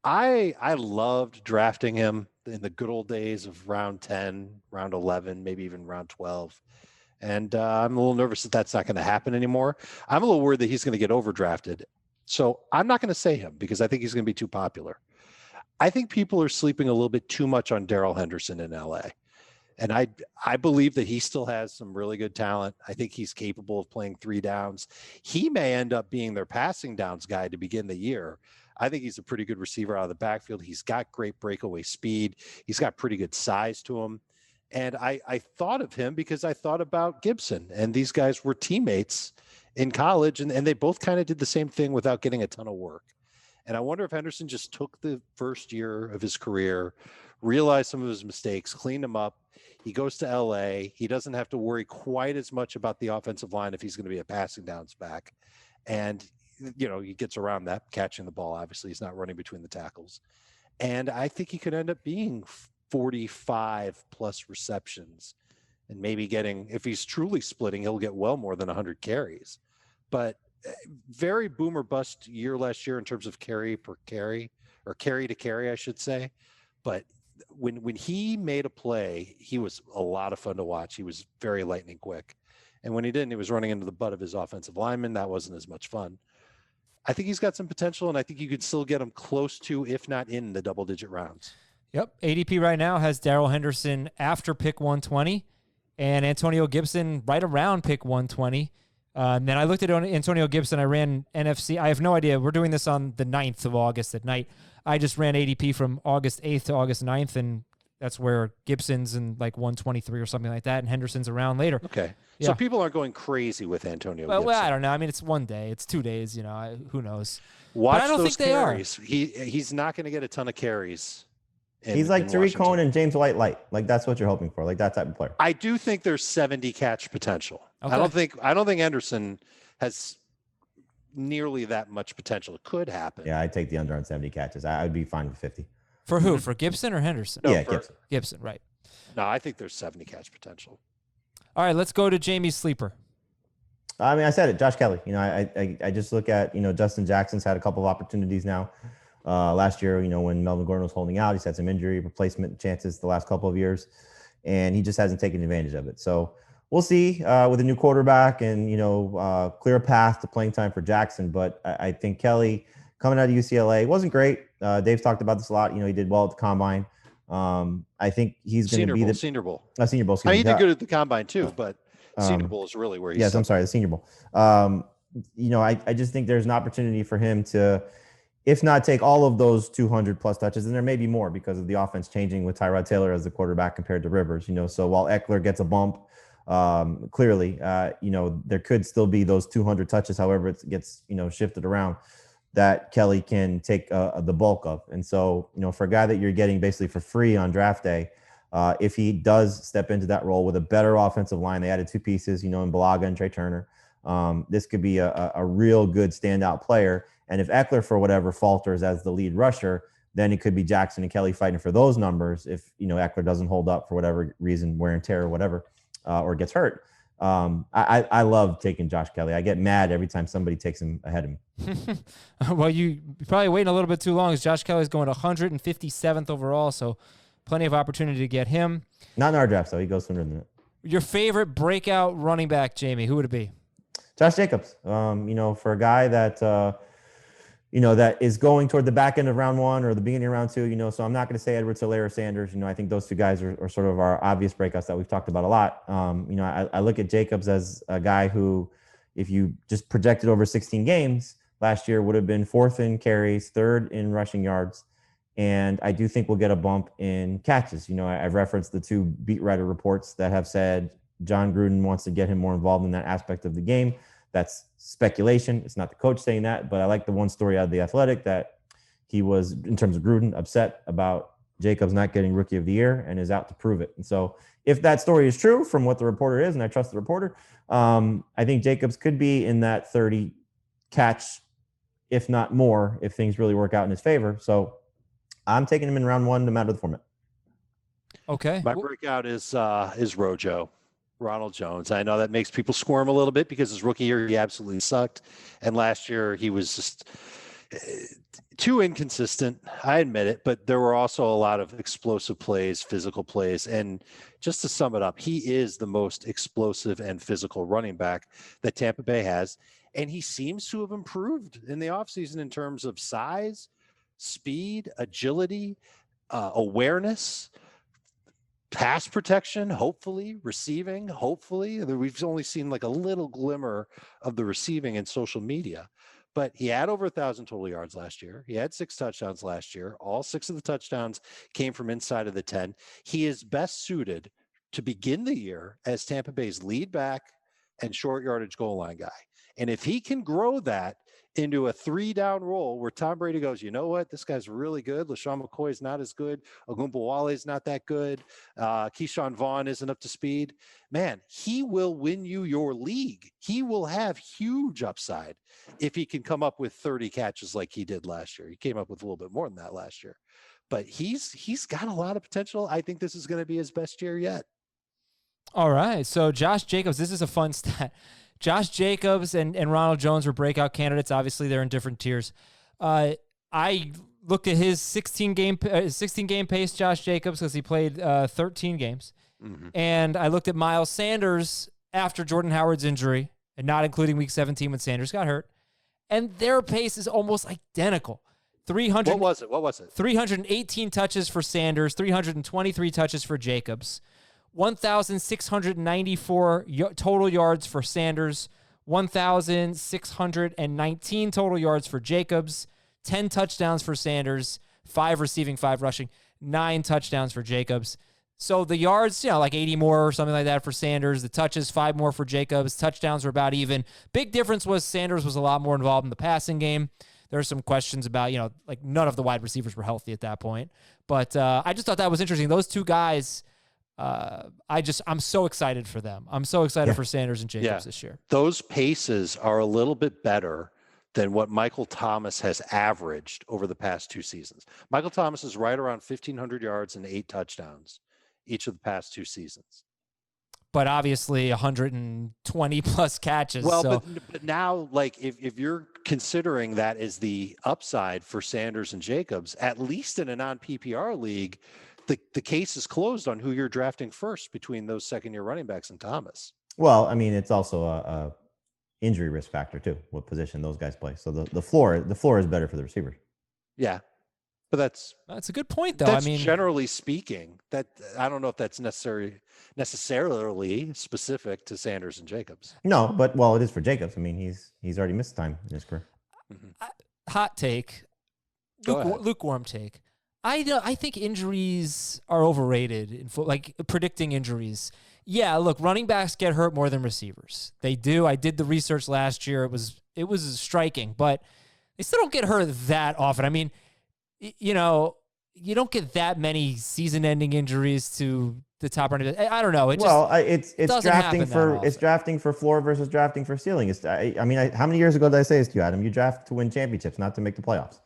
I loved drafting him in the good old days of round 10, round 11, maybe even round 12. And I'm a little nervous that that's not going to happen anymore. I'm a little worried that he's going to get overdrafted. So I'm not going to say him because I think he's going to be too popular. I think people are sleeping a little bit too much on Daryl Henderson in LA. And I believe that he still has some really good talent. I think he's capable of playing 3 downs. He may end up being their passing downs guy to begin the year. I think he's a pretty good receiver out of the backfield. He's got great breakaway speed. He's got pretty good size to him. And I thought of him because I thought about Gibson. And these guys were teammates in college, and they both kind of did the same thing without getting a ton of work. And I wonder if Henderson just took the first year of his career, realized some of his mistakes, cleaned them up. He goes to LA. He doesn't have to worry quite as much about the offensive line if he's going to be a passing downs back. And, he gets around that, catching the ball. Obviously, he's not running between the tackles. And I think he could end up being 45 plus receptions and maybe getting, if he's truly splitting, he'll get well more than 100 carries. But very boomer bust year last year in terms of carry per carry, or carry to carry, I should say. But when he made a play, he was a lot of fun to watch. He was very lightning quick. And when he didn't, he was running into the butt of his offensive lineman. That wasn't as much fun. I think he's got some potential, and I think you could still get him close to, if not in, the double-digit rounds. Yep. ADP right now has Daryl Henderson after pick 120 and Antonio Gibson right around pick 120. Then I looked at Antonio Gibson. I ran NFC. I have no idea. We're doing this on the 9th of August at night. I just ran ADP from August 8th to August 9th, and that's where Gibson's in like 123 or something like that, and Henderson's around later. Okay. Yeah. So people aren't going crazy with Antonio Gibson. Well, I don't know. I mean, it's one day. It's 2 days. Who knows? Watch but I don't those think carries. They are. He's not going to get a ton of carries. He's like Tariq Cohen and James White light. Like, that's what you're hoping for. Like, that type of player. I do think there's 70 catch potential. Okay. I don't think Anderson has nearly that much potential. It could happen. Yeah, I'd take the under on 70 catches. I'd be fine with 50. For who? For Gibson or Henderson? No, Gibson. Gibson, right. No, I think there's 70 catch potential. All right, let's go to Jamey's sleeper. I mean, I said it, Josh Kelly. I just look at, Justin Jackson's had a couple of opportunities now. Last year, when Melvin Gordon was holding out, he's had some injury replacement chances the last couple of years, and he just hasn't taken advantage of it. So we'll see with a new quarterback and, clear path to playing time for Jackson. But I think Kelly coming out of UCLA wasn't great. Dave's talked about this a lot. He did well at the combine. I think he's going to be the Senior Bowl. Senior Bowl. He did good at the combine too, but Senior Bowl is really where he's. Yes, I'm sorry, the Senior Bowl. I just think there's an opportunity for him to, if not take all of those 200 plus touches, and there may be more because of the offense changing with Tyrod Taylor as the quarterback compared to Rivers. So while Eckler gets a bump, clearly, there could still be those 200 touches. However, it gets shifted around, that Kelly can take the bulk of. And so, for a guy that you're getting basically for free on draft day, if he does step into that role with a better offensive line, they added 2 pieces, in Balaga and Trey Turner. This could be a real good standout player. And if Eckler, for whatever, falters as the lead rusher, then it could be Jackson and Kelly fighting for those numbers. If, Eckler doesn't hold up for whatever reason, wear and tear or whatever, or gets hurt. I love taking Josh Kelly. I get mad every time somebody takes him ahead of me. Well, you're probably waiting a little bit too long, as Josh Kelly's going 157th overall, so plenty of opportunity to get him. Not in our draft, though. He goes sooner than that. Your favorite breakout running back, Jamey, who would it be? Josh Jacobs. For a guy that, that is going toward the back end of round 1 or the beginning of round 2, so I'm not going to say Edwards-Helaire or Sanders. I think those two guys are sort of our obvious breakouts that we've talked about a lot. I look at Jacobs as a guy who, if you just projected over 16 games last year, would have been 4th in carries, 3rd in rushing yards. And I do think we'll get a bump in catches. I've referenced the 2 beat writer reports that have said John Gruden wants to get him more involved in that aspect of the game. That's speculation. It's not the coach saying that, but I like the one story out of The Athletic that he was, in terms of Gruden, upset about Jacobs not getting Rookie of the Year and is out to prove it. And so if that story is true from what the reporter is, and I trust the reporter, I think Jacobs could be in that 30 catch, if not more, if things really work out in his favor. So I'm taking him in round 1, no matter the format. Okay. My breakout is Rojo, Ronald Jones. I know that makes people squirm a little bit because his rookie year, he absolutely sucked. And last year, he was just too inconsistent. I admit it, but there were also a lot of explosive plays, physical plays. And just to sum it up, he is the most explosive and physical running back that Tampa Bay has. And he seems to have improved in the offseason in terms of size, speed, agility, awareness, pass protection, hopefully, receiving, hopefully. We've only seen like a little glimmer of the receiving in social media, but he had over 1,000 total yards last year. He had 6 touchdowns last year. All 6 of the touchdowns came from inside of the 10. He is best suited to begin the year as Tampa Bay's lead back and short yardage goal line guy. And if he can grow that into a 3-down role where Tom Brady goes, you know what, this guy's really good. LaShawn McCoy is not as good. Ogunbowale is not that good. Keyshawn Vaughn isn't up to speed. Man, he will win you your league. He will have huge upside if he can come up with 30 catches like he did last year. He came up with a little bit more than that last year. But he's got a lot of potential. I think this is going to be his best year yet. All right. So Josh Jacobs, this is a fun stat. Josh Jacobs and Ronald Jones were breakout candidates. Obviously, they're in different tiers. I looked at his 16-game pace, Josh Jacobs, because he played 13 games. Mm-hmm. And I looked at Miles Sanders after Jordan Howard's injury, and not including Week 17 when Sanders got hurt. And their pace is almost identical. What was it? 318 touches for Sanders, 323 touches for Jacobs. 1,694 total yards for Sanders, 1,619 total yards for Jacobs, 10 touchdowns for Sanders, 5 receiving, 5 rushing, 9 touchdowns for Jacobs. So the yards, like 80 more or something like that for Sanders. The touches, 5 more for Jacobs. Touchdowns were about even. Big difference was Sanders was a lot more involved in the passing game. There are some questions about, like none of the wide receivers were healthy at that point. But I just thought that was interesting. Those two guys, I'm so excited for them. I'm so excited for Sanders and Jacobs this year. Those paces are a little bit better than what Michael Thomas has averaged over the past 2 seasons. Michael Thomas is right around 1,500 yards and 8 touchdowns each of the past 2 seasons. But obviously 120 plus catches. Well, so. but now, like, if you're considering that as the upside for Sanders and Jacobs, at least in a non-PPR league, the case is closed on who you're drafting first between those second-year running backs and Thomas. Well, I mean, it's also a injury risk factor too, what position those guys play. So the floor is better for the receivers. Yeah, but that's a good point, though. That's generally speaking, that I don't know if that's necessarily specific to Sanders and Jacobs. No, but it is for Jacobs. I mean, he's already missed time in his career. Mm-hmm. Hot take, lukewarm take. I think injuries are overrated in like predicting injuries. Yeah, look, running backs get hurt more than receivers. They do. I did the research last year. It was striking, but they still don't get hurt that often. I mean, you don't get that many season-ending injuries to the top running back. I don't know. It's drafting for floor versus drafting for ceiling. How many years ago did I say this to you, Adam? You draft to win championships, not to make the playoffs.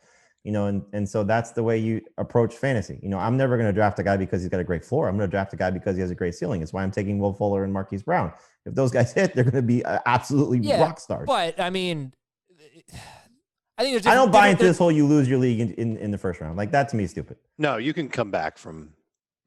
And so that's the way you approach fantasy. I'm never going to draft a guy because he's got a great floor. I'm going to draft a guy because he has a great ceiling. It's why I'm taking Will Fuller and Marquise Brown. If those guys hit, they're going to be absolutely rock stars. But I mean, I think I don't buy into this whole you lose your league in the first round. Like, that to me is stupid. No, you can come back from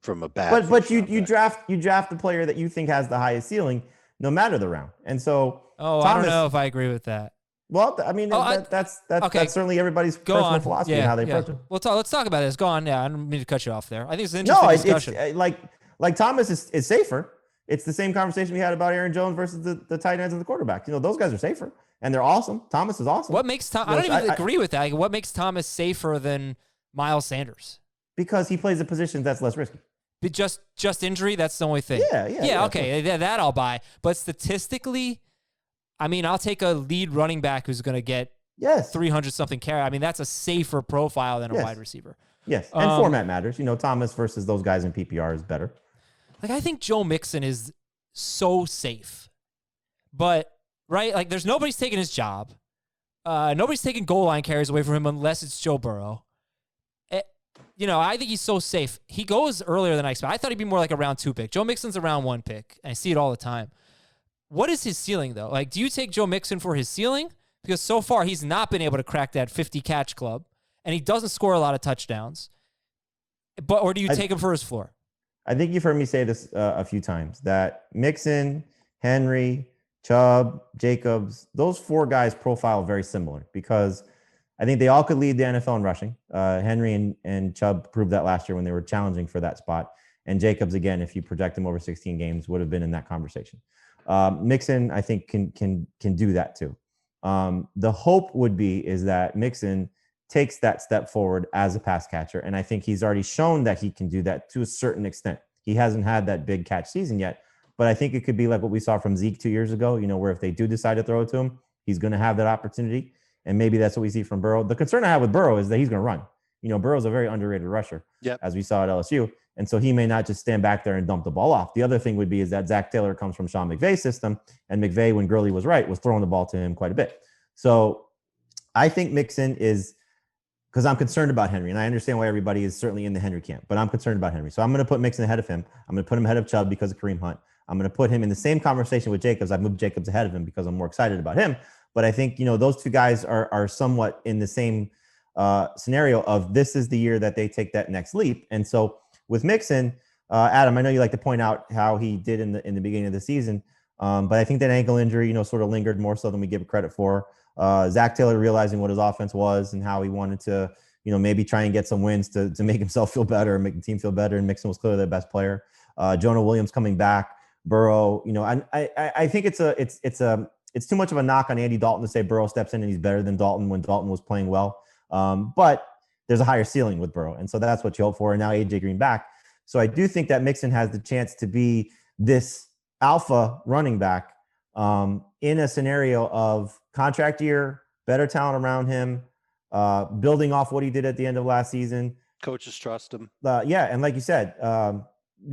from a bad. But you draft the player that you think has the highest ceiling, no matter the round. And so Thomas, I don't know if I agree with that. Well, I mean, that's certainly everybody's personal philosophy and how they approach it. Let's talk about this. Go on. Yeah, I don't mean to cut you off there. I think it's an interesting discussion. It's like Thomas is safer. It's the same conversation we had about Aaron Jones versus the tight ends and the quarterback. Those guys are safer and they're awesome. Thomas is awesome. What makes Thomas? I don't even agree with that. Like, what makes Thomas safer than Miles Sanders? Because he plays a position that's less risky. Just injury. That's the only thing. Yeah. Okay, that I'll buy. But statistically, I mean, I'll take a lead running back who's going to get 300-something carry. I mean, that's a safer profile than a wide receiver. Yes, and format matters. Thomas versus those guys in PPR is better. Like, I think Joe Mixon is so safe. But, right, like, there's nobody's taking his job. Nobody's taking goal line carries away from him unless it's Joe Burrow. I think he's so safe. He goes earlier than I expected. I thought he'd be more like a round 2 pick. Joe Mixon's a round 1 pick. I see it all the time. What is his ceiling, though? Like, do you take Joe Mixon for his ceiling? Because so far, he's not been able to crack that 50-catch club, and he doesn't score a lot of touchdowns. Or do you take him for his floor? I think you've heard me say this a few times, that Mixon, Henry, Chubb, Jacobs, those 4 guys profile very similar because I think they all could lead the NFL in rushing. Henry and Chubb proved that last year when they were challenging for that spot. And Jacobs, again, if you project him over 16 games, would have been in that conversation. Mixon, I think, can do that too. The hope would be is that Mixon takes that step forward as a pass catcher, and I think he's already shown that he can do that to a certain extent. He hasn't had that big catch season yet, but I think it could be like what we saw from Zeke 2 years ago. Where if they do decide to throw it to him, he's going to have that opportunity, and maybe that's what we see from Burrow. The concern I have with Burrow is that he's going to run. Burrow's a very underrated rusher, as we saw at LSU. And so he may not just stand back there and dump the ball off. The other thing would be is that Zach Taylor comes from Sean McVay's system, and McVay, when Gurley was right, was throwing the ball to him quite a bit. So I think Mixon is, because I'm concerned about Henry, and I understand why everybody is certainly in the Henry camp, but I'm concerned about Henry. So I'm going to put Mixon ahead of him. I'm going to put him ahead of Chubb because of Kareem Hunt. I'm going to put him in the same conversation with Jacobs. I've moved Jacobs ahead of him because I'm more excited about him. But I think, those 2 guys are somewhat in the same scenario of this is the year that they take that next leap. And so with Mixon, Adam, I know you like to point out how he did in the beginning of the season, but I think that ankle injury, sort of lingered more so than we give it credit for. Zach Taylor realizing what his offense was and how he wanted to, maybe try and get some wins to make himself feel better and make the team feel better. And Mixon was clearly their best player. Jonah Williams coming back, Burrow. I think it's too much of a knock on Andy Dalton to say Burrow steps in and he's better than Dalton when Dalton was playing well. But there's a higher ceiling with Burrow. And so that's what you hope for. And now AJ Green back. So I do think that Mixon has the chance to be this alpha running back in a scenario of contract year, better talent around him, building off what he did at the end of last season. Coaches trust him. And like you said,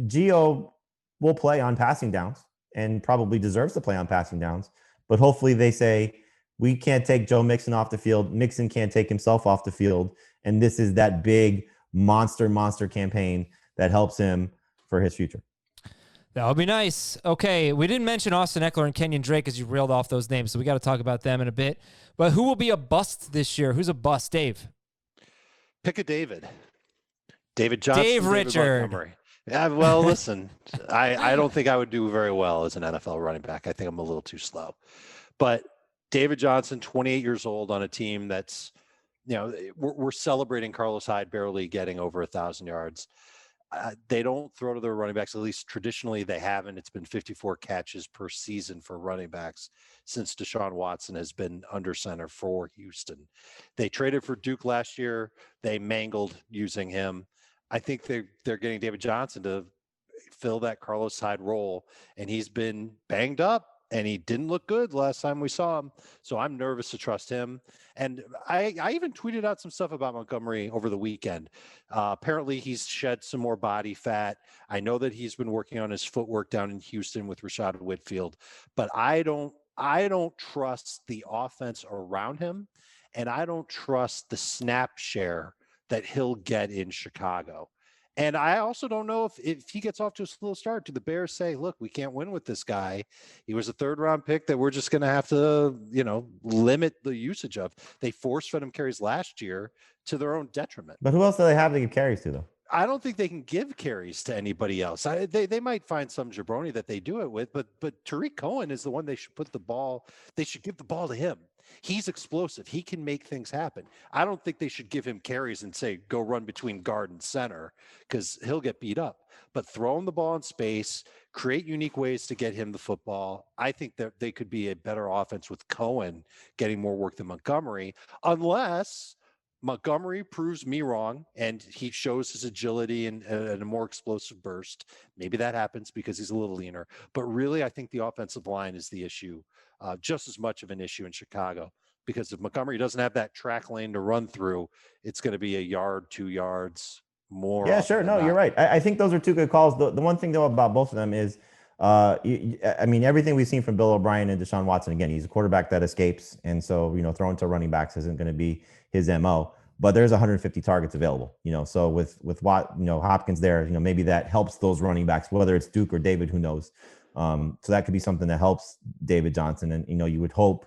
Gio will play on passing downs and probably deserves to play on passing downs. But hopefully they say, we can't take Joe Mixon off the field. Mixon can't take himself off the field. And this is that big monster campaign that helps him for his future. That would be nice. Okay, we didn't mention Austin Eckler and Kenyon Drake as you reeled off those names, so we got to talk about them in a bit. But who will be a bust this year? Who's a bust, Dave? Pick a David. David Johnson. Dave Richard. Montgomery. Yeah, well, listen, I don't think I would do very well as an NFL running back. I think I'm a little too slow. But David Johnson, 28 years old, on a team that's, we're celebrating Carlos Hyde barely getting over 1,000 yards. They don't throw to their running backs. At least traditionally they haven't. It's been 54 catches per season for running backs since Deshaun Watson has been under center for Houston. They traded for Duke last year. They mangled using him. I think they're getting David Johnson to fill that Carlos Hyde role, and he's been banged up, and he didn't look good last time we saw him. So I'm nervous to trust him. And I even tweeted out some stuff about Montgomery over the weekend. Apparently he's shed some more body fat. I know that he's been working on his footwork down in Houston with Rashad Whitfield, but I don't trust the offense around him, and I don't trust the snap share that he'll get in Chicago. And I also don't know if he gets off to a slow start, do the Bears say, look, we can't win with this guy. He was a 3rd-round pick that we're just going to have to, limit the usage of. They force-fed him carries last year to their own detriment. But who else do they have to give carries to, though? I don't think they can give carries to anybody else. They might find some jabroni that they do it with, but Tariq Cohen is the one they should give the ball to him. He's explosive. He can make things happen. I don't think they should give him carries and say, go run between guard and center, because he'll get beat up. But throw him the ball in space, create unique ways to get him the football. I think that they could be a better offense with Cohen getting more work than Montgomery, unless Montgomery proves me wrong and he shows his agility and a more explosive burst. Maybe that happens because he's a little leaner. But really, I think the offensive line is the issue, just as much of an issue in Chicago. Because if Montgomery doesn't have that track lane to run through, it's going to be a yard, 2 yards more. Yeah, sure. No, you're right. I think those are two good calls. The one thing, though, about both of them is, I mean, everything we've seen from Bill O'Brien and Deshaun Watson, again, he's a quarterback that escapes. And so, throwing to running backs isn't going to be his MO. But there's 150 targets available, so with Watt, Hopkins there, maybe that helps those running backs, whether it's Duke or David, who knows. So that could be something that helps David Johnson. And, you would hope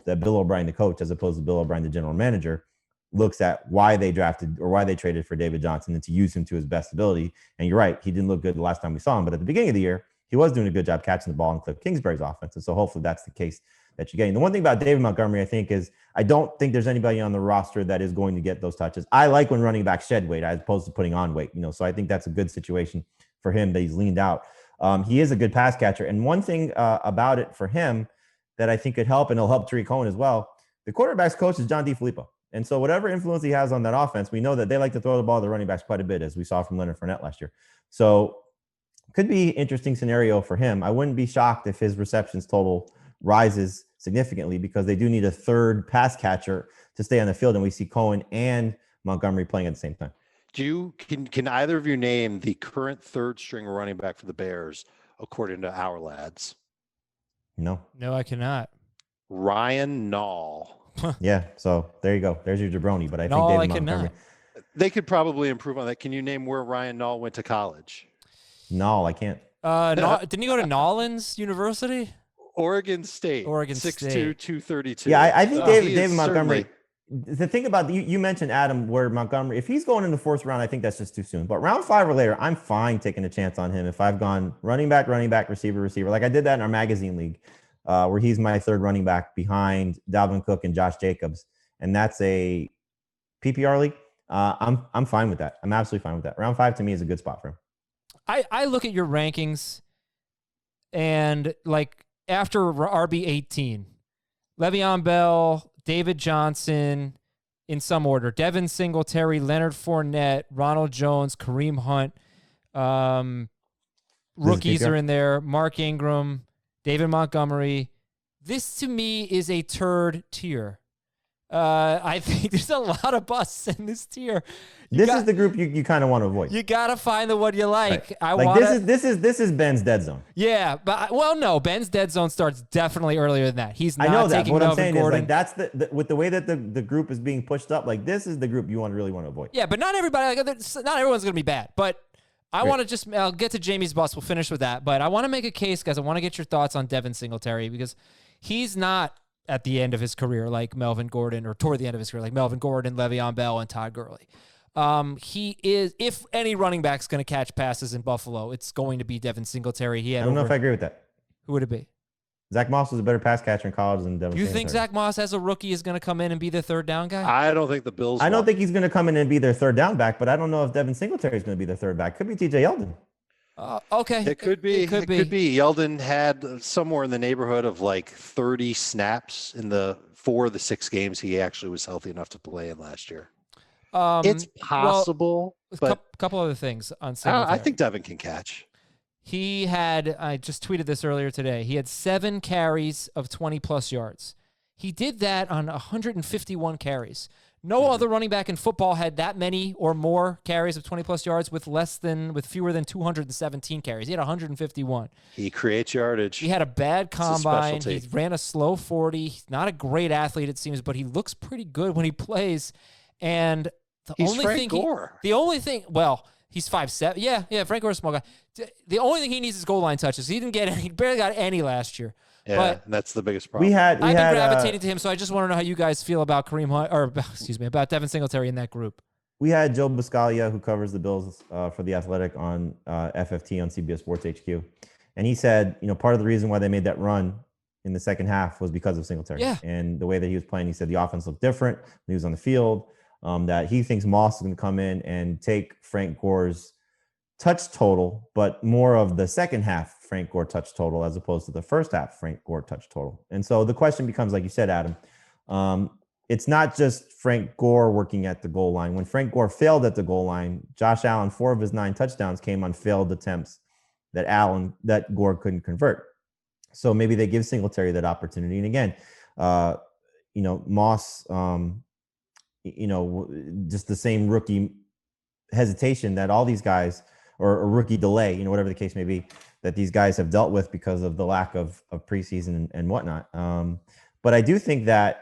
that Bill O'Brien, the coach, as opposed to Bill O'Brien, the general manager, looks at why they drafted or why they traded for David Johnson and to use him to his best ability. And you're right, he didn't look good the last time we saw him, but at the beginning of the year, he was doing a good job catching the ball in Cliff Kingsbury's offense. And so hopefully that's the case that you're getting. The one thing about David Montgomery, I think, is I don't think there's anybody on the roster that is going to get those touches. I like when running backs shed weight as opposed to putting on weight, so I think that's a good situation for him that he's leaned out. He is a good pass catcher. And one thing about it for him that I think could help, and it'll help Tariq Cohen as well, the quarterback's coach is John DeFilippo. And so whatever influence he has on that offense, we know that they like to throw the ball to the running backs quite a bit, as we saw from Leonard Fournette last year. So could be an interesting scenario for him. I wouldn't be shocked if his receptions total rises significantly, because they do need a third pass catcher to stay on the field. And we see Cohen and Montgomery playing at the same time. Can either of you name the current third string running back for the Bears, according to our lads? No, I cannot. Ryan Nall. Yeah, so there you go. There's your jabroni. But I no, think David Montgomery. They could probably improve on that. Can you name where Ryan Nall went to college? No, I can't. Didn't he go to Nollins University? Oregon State. 6'2", 232. Yeah, I think David Montgomery. The thing about you mentioned, Adam, where Montgomery, if he's going in the fourth round, I think that's just too soon. But round 5 or later, I'm fine taking a chance on him. If I've gone running back, receiver, like I did that in our magazine league, where he's my third running back behind Dalvin Cook and Josh Jacobs, and that's a PPR league. I'm fine with that. I'm absolutely fine with that. Round 5 to me is a good spot for him. I look at your rankings, and like after RB 18, Le'Veon Bell, David Johnson, in some order, Devin Singletary, Leonard Fournette, Ronald Jones, Kareem Hunt, rookies are in there, Mark Ingram, David Montgomery. This to me is a third tier. I think there's a lot of busts in this tier. This is the group you kind of want to avoid. You got to find the one you like. Right. This is Ben's dead zone. Yeah, but no, Ben's dead zone starts definitely earlier than that. He's not I know that. taking What Melvin I'm saying Gordon. is, like, that's with the way that the group is being pushed up, like this is the group you really want to avoid. Yeah, but not everybody. Not everyone's going to be bad. But I want to I'll get to Jamey's bust. We'll finish with that. But I want to make a case, guys. I want to get your thoughts on Devin Singletary, because he's not at the end of his career like Melvin Gordon, or toward the end of his career like Melvin Gordon, Le'Veon Bell, and Todd Gurley. He is, if any running back's going to catch passes in Buffalo, it's going to be Devin Singletary. I don't know if I agree with that. Who would it be? Zach Moss was a better pass catcher in college than Devin You Singletary. think Zach Moss, as a rookie, is going to come in and be the third down guy? I don't think the Bills. I don't think he's going to come in and be their third down back, but I don't know if Devin Singletary is going to be their third back. Could be TJ Yeldon. Okay. It could be. It could be. Yeldon had somewhere in the neighborhood of like 30 snaps in the 4 of the 6 games he actually was healthy enough to play in last year. It's possible, but a couple other things on Singletary. I think Devin can catch. He had, I just tweeted this earlier today, he had 7 carries of 20-plus yards. He did that on 151 carries. No other running back in football had that many or more carries of 20-plus yards with fewer than 217 carries. He had 151. He creates yardage. He had a bad combine. It's a He ran a slow 40. He's not a great athlete, it seems, but he looks pretty good when he plays. And He's Frank Gore. He's 5'7". Yeah, Frank Gore's a small guy. The only thing he needs is goal line touches. He didn't get any. He barely got any last year. Yeah, but that's the biggest problem. I've been gravitating to him, so I just want to know how you guys feel about about Devin Singletary in that group. we had Joe Buscaglia, who covers the Bills for The Athletic on FFT on CBS Sports HQ. And he said, part of the reason why they made that run in the second half was because of Singletary. Yeah. And the way that he was playing, he said the offense looked different when he was on the field, that he thinks Moss is going to come in and take Frank Gore's touch total, but more of the second half Frank Gore touch total as opposed to the first half Frank Gore touch total. And so the question becomes, like you said, Adam, it's not just Frank Gore working at the goal line. When Frank Gore failed at the goal line, Josh Allen, 4 of his 9 touchdowns came on failed attempts that Gore couldn't convert. So maybe they give Singletary that opportunity. And again, Moss, just the same rookie hesitation that all these guys, or a rookie delay, whatever the case may be, that these guys have dealt with because of the lack of preseason and whatnot. But I do think that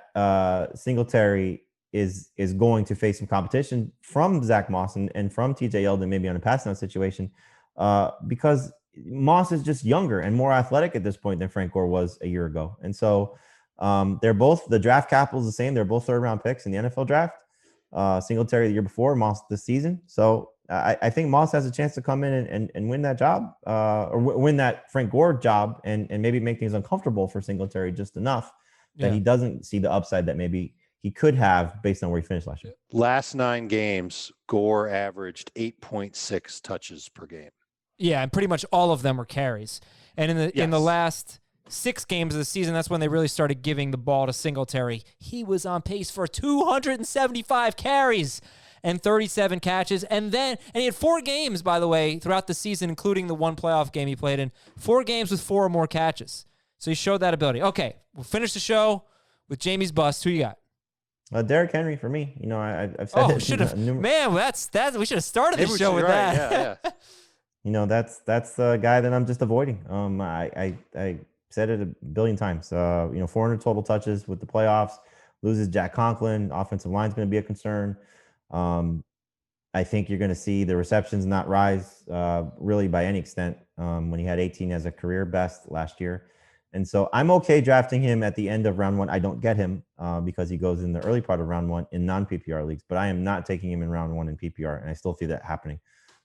Singletary is going to face some competition from Zach Moss and from TJ Yeldon, maybe on a pass down situation, because Moss is just younger and more athletic at this point than Frank Gore was a year ago. And so they're both, the draft capital is the same. They're both 3rd round picks in the NFL draft. Singletary the year before, Moss this season. So I think Moss has a chance to come in and win that job, or win that Frank Gore job, and maybe make things uncomfortable for Singletary just enough that he doesn't see the upside that maybe he could have based on where he finished last year. Last 9 games, Gore averaged 8.6 touches per game. Yeah, and pretty much all of them were carries. And in the last 6 games of the season, that's when they really started giving the ball to Singletary. He was on pace for 275 carries and 37 catches. And he had 4 games, by the way, throughout the season, including the 1 playoff game he played in. 4 games with 4 or more catches. So he showed that ability. Okay, we'll finish the show with Jamey's bust. Who you got? Derrick Henry for me. I've said it. Should have. Man, that's we should have started the show with that. Yeah. That's the guy that I'm just avoiding. I said it a billion times. 400 total touches with the playoffs. Loses Jack Conklin. Offensive line's going to be a concern. I think you're going to see the receptions not rise really by any extent when he had 18 as a career best last year. And so I'm okay drafting him at the end of round 1. I don't get him because he goes in the early part of round 1 in non-PPR leagues, but I am not taking him in round 1 in PPR, and I still see that happening.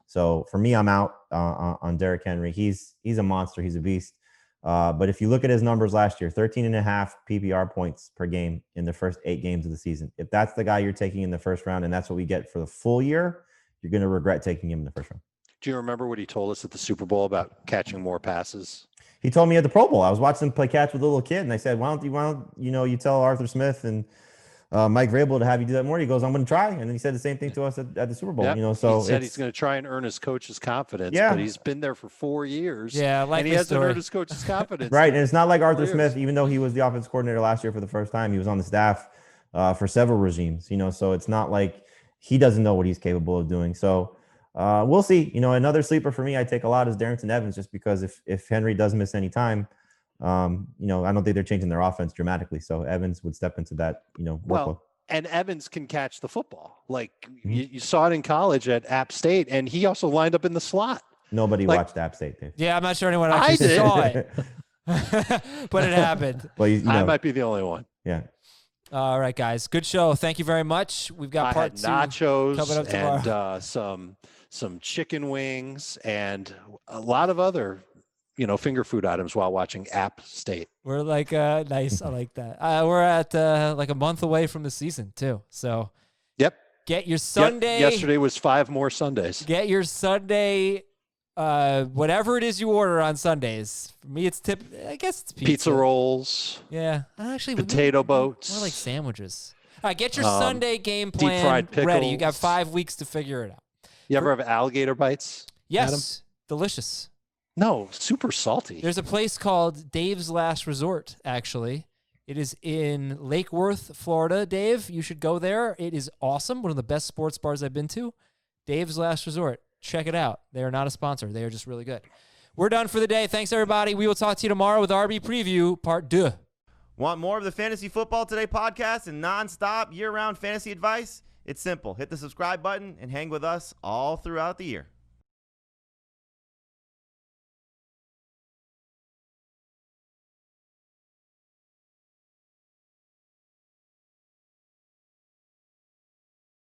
So for me, I'm out on Derrick Henry. He's a monster. He's a beast. But if you look at his numbers last year, 13.5 PPR points per game in the first 8 games of the season. If that's the guy you're taking in the first round and that's what we get for the full year, you're going to regret taking him in the first round. Do you remember what he told us at the Super Bowl about catching more passes? He told me at the Pro Bowl. I was watching him play catch with a little kid, and I said, why don't you tell Arthur Smith and Mike Vrabel to have you do that more? He goes, I'm going to try. And then he said the same thing to us at the Super Bowl. Yeah. So he said he's going to try and earn his coach's confidence, but he's been there for 4 years. Yeah, and he hasn't earned his coach's confidence. Right. And it's not like Arthur Smith, even though he was the offensive coordinator last year for the first time, he was on the staff for several regimes, so it's not like he doesn't know what he's capable of doing. So we'll see. Another sleeper for me I take a lot is Darrington Evans, just because if Henry does miss any time, I don't think they're changing their offense dramatically. So Evans would step into that, workload. And Evans can catch the football. Like you saw it in college at App State, and he also lined up in the slot. Nobody watched App State, Dave. Yeah, I'm not sure anyone actually saw it. But it happened. Well, I might be the only one. Yeah. All right, guys. Good show. Thank you very much. We've got part 2 nachos coming up tomorrow. And some chicken wings and a lot of other finger food items while watching App State. We're like, nice. I like that. We're at like a month away from the season too. So yep. Get your Sunday. Yesterday was 5 more Sundays. Get your Sunday, whatever it is you order on Sundays. For me, I guess it's pizza rolls. Yeah. Actually, potato boats. More like sandwiches. All right, get your Sunday game plan deep fried pickles. ready. You got 5 weeks to figure it out. You ever have alligator bites? Yes. Adam? Delicious. No, super salty. There's a place called Dave's Last Resort, actually. It is in Lake Worth, Florida. Dave, you should go there. It is awesome. One of the best sports bars I've been to. Dave's Last Resort. Check it out. They are not a sponsor. They are just really good. We're done for the day. Thanks, everybody. We will talk to you tomorrow with RB Preview Part 2. Want more of the Fantasy Football Today podcast and nonstop year-round fantasy advice? It's simple. Hit the subscribe button and hang with us all throughout the year.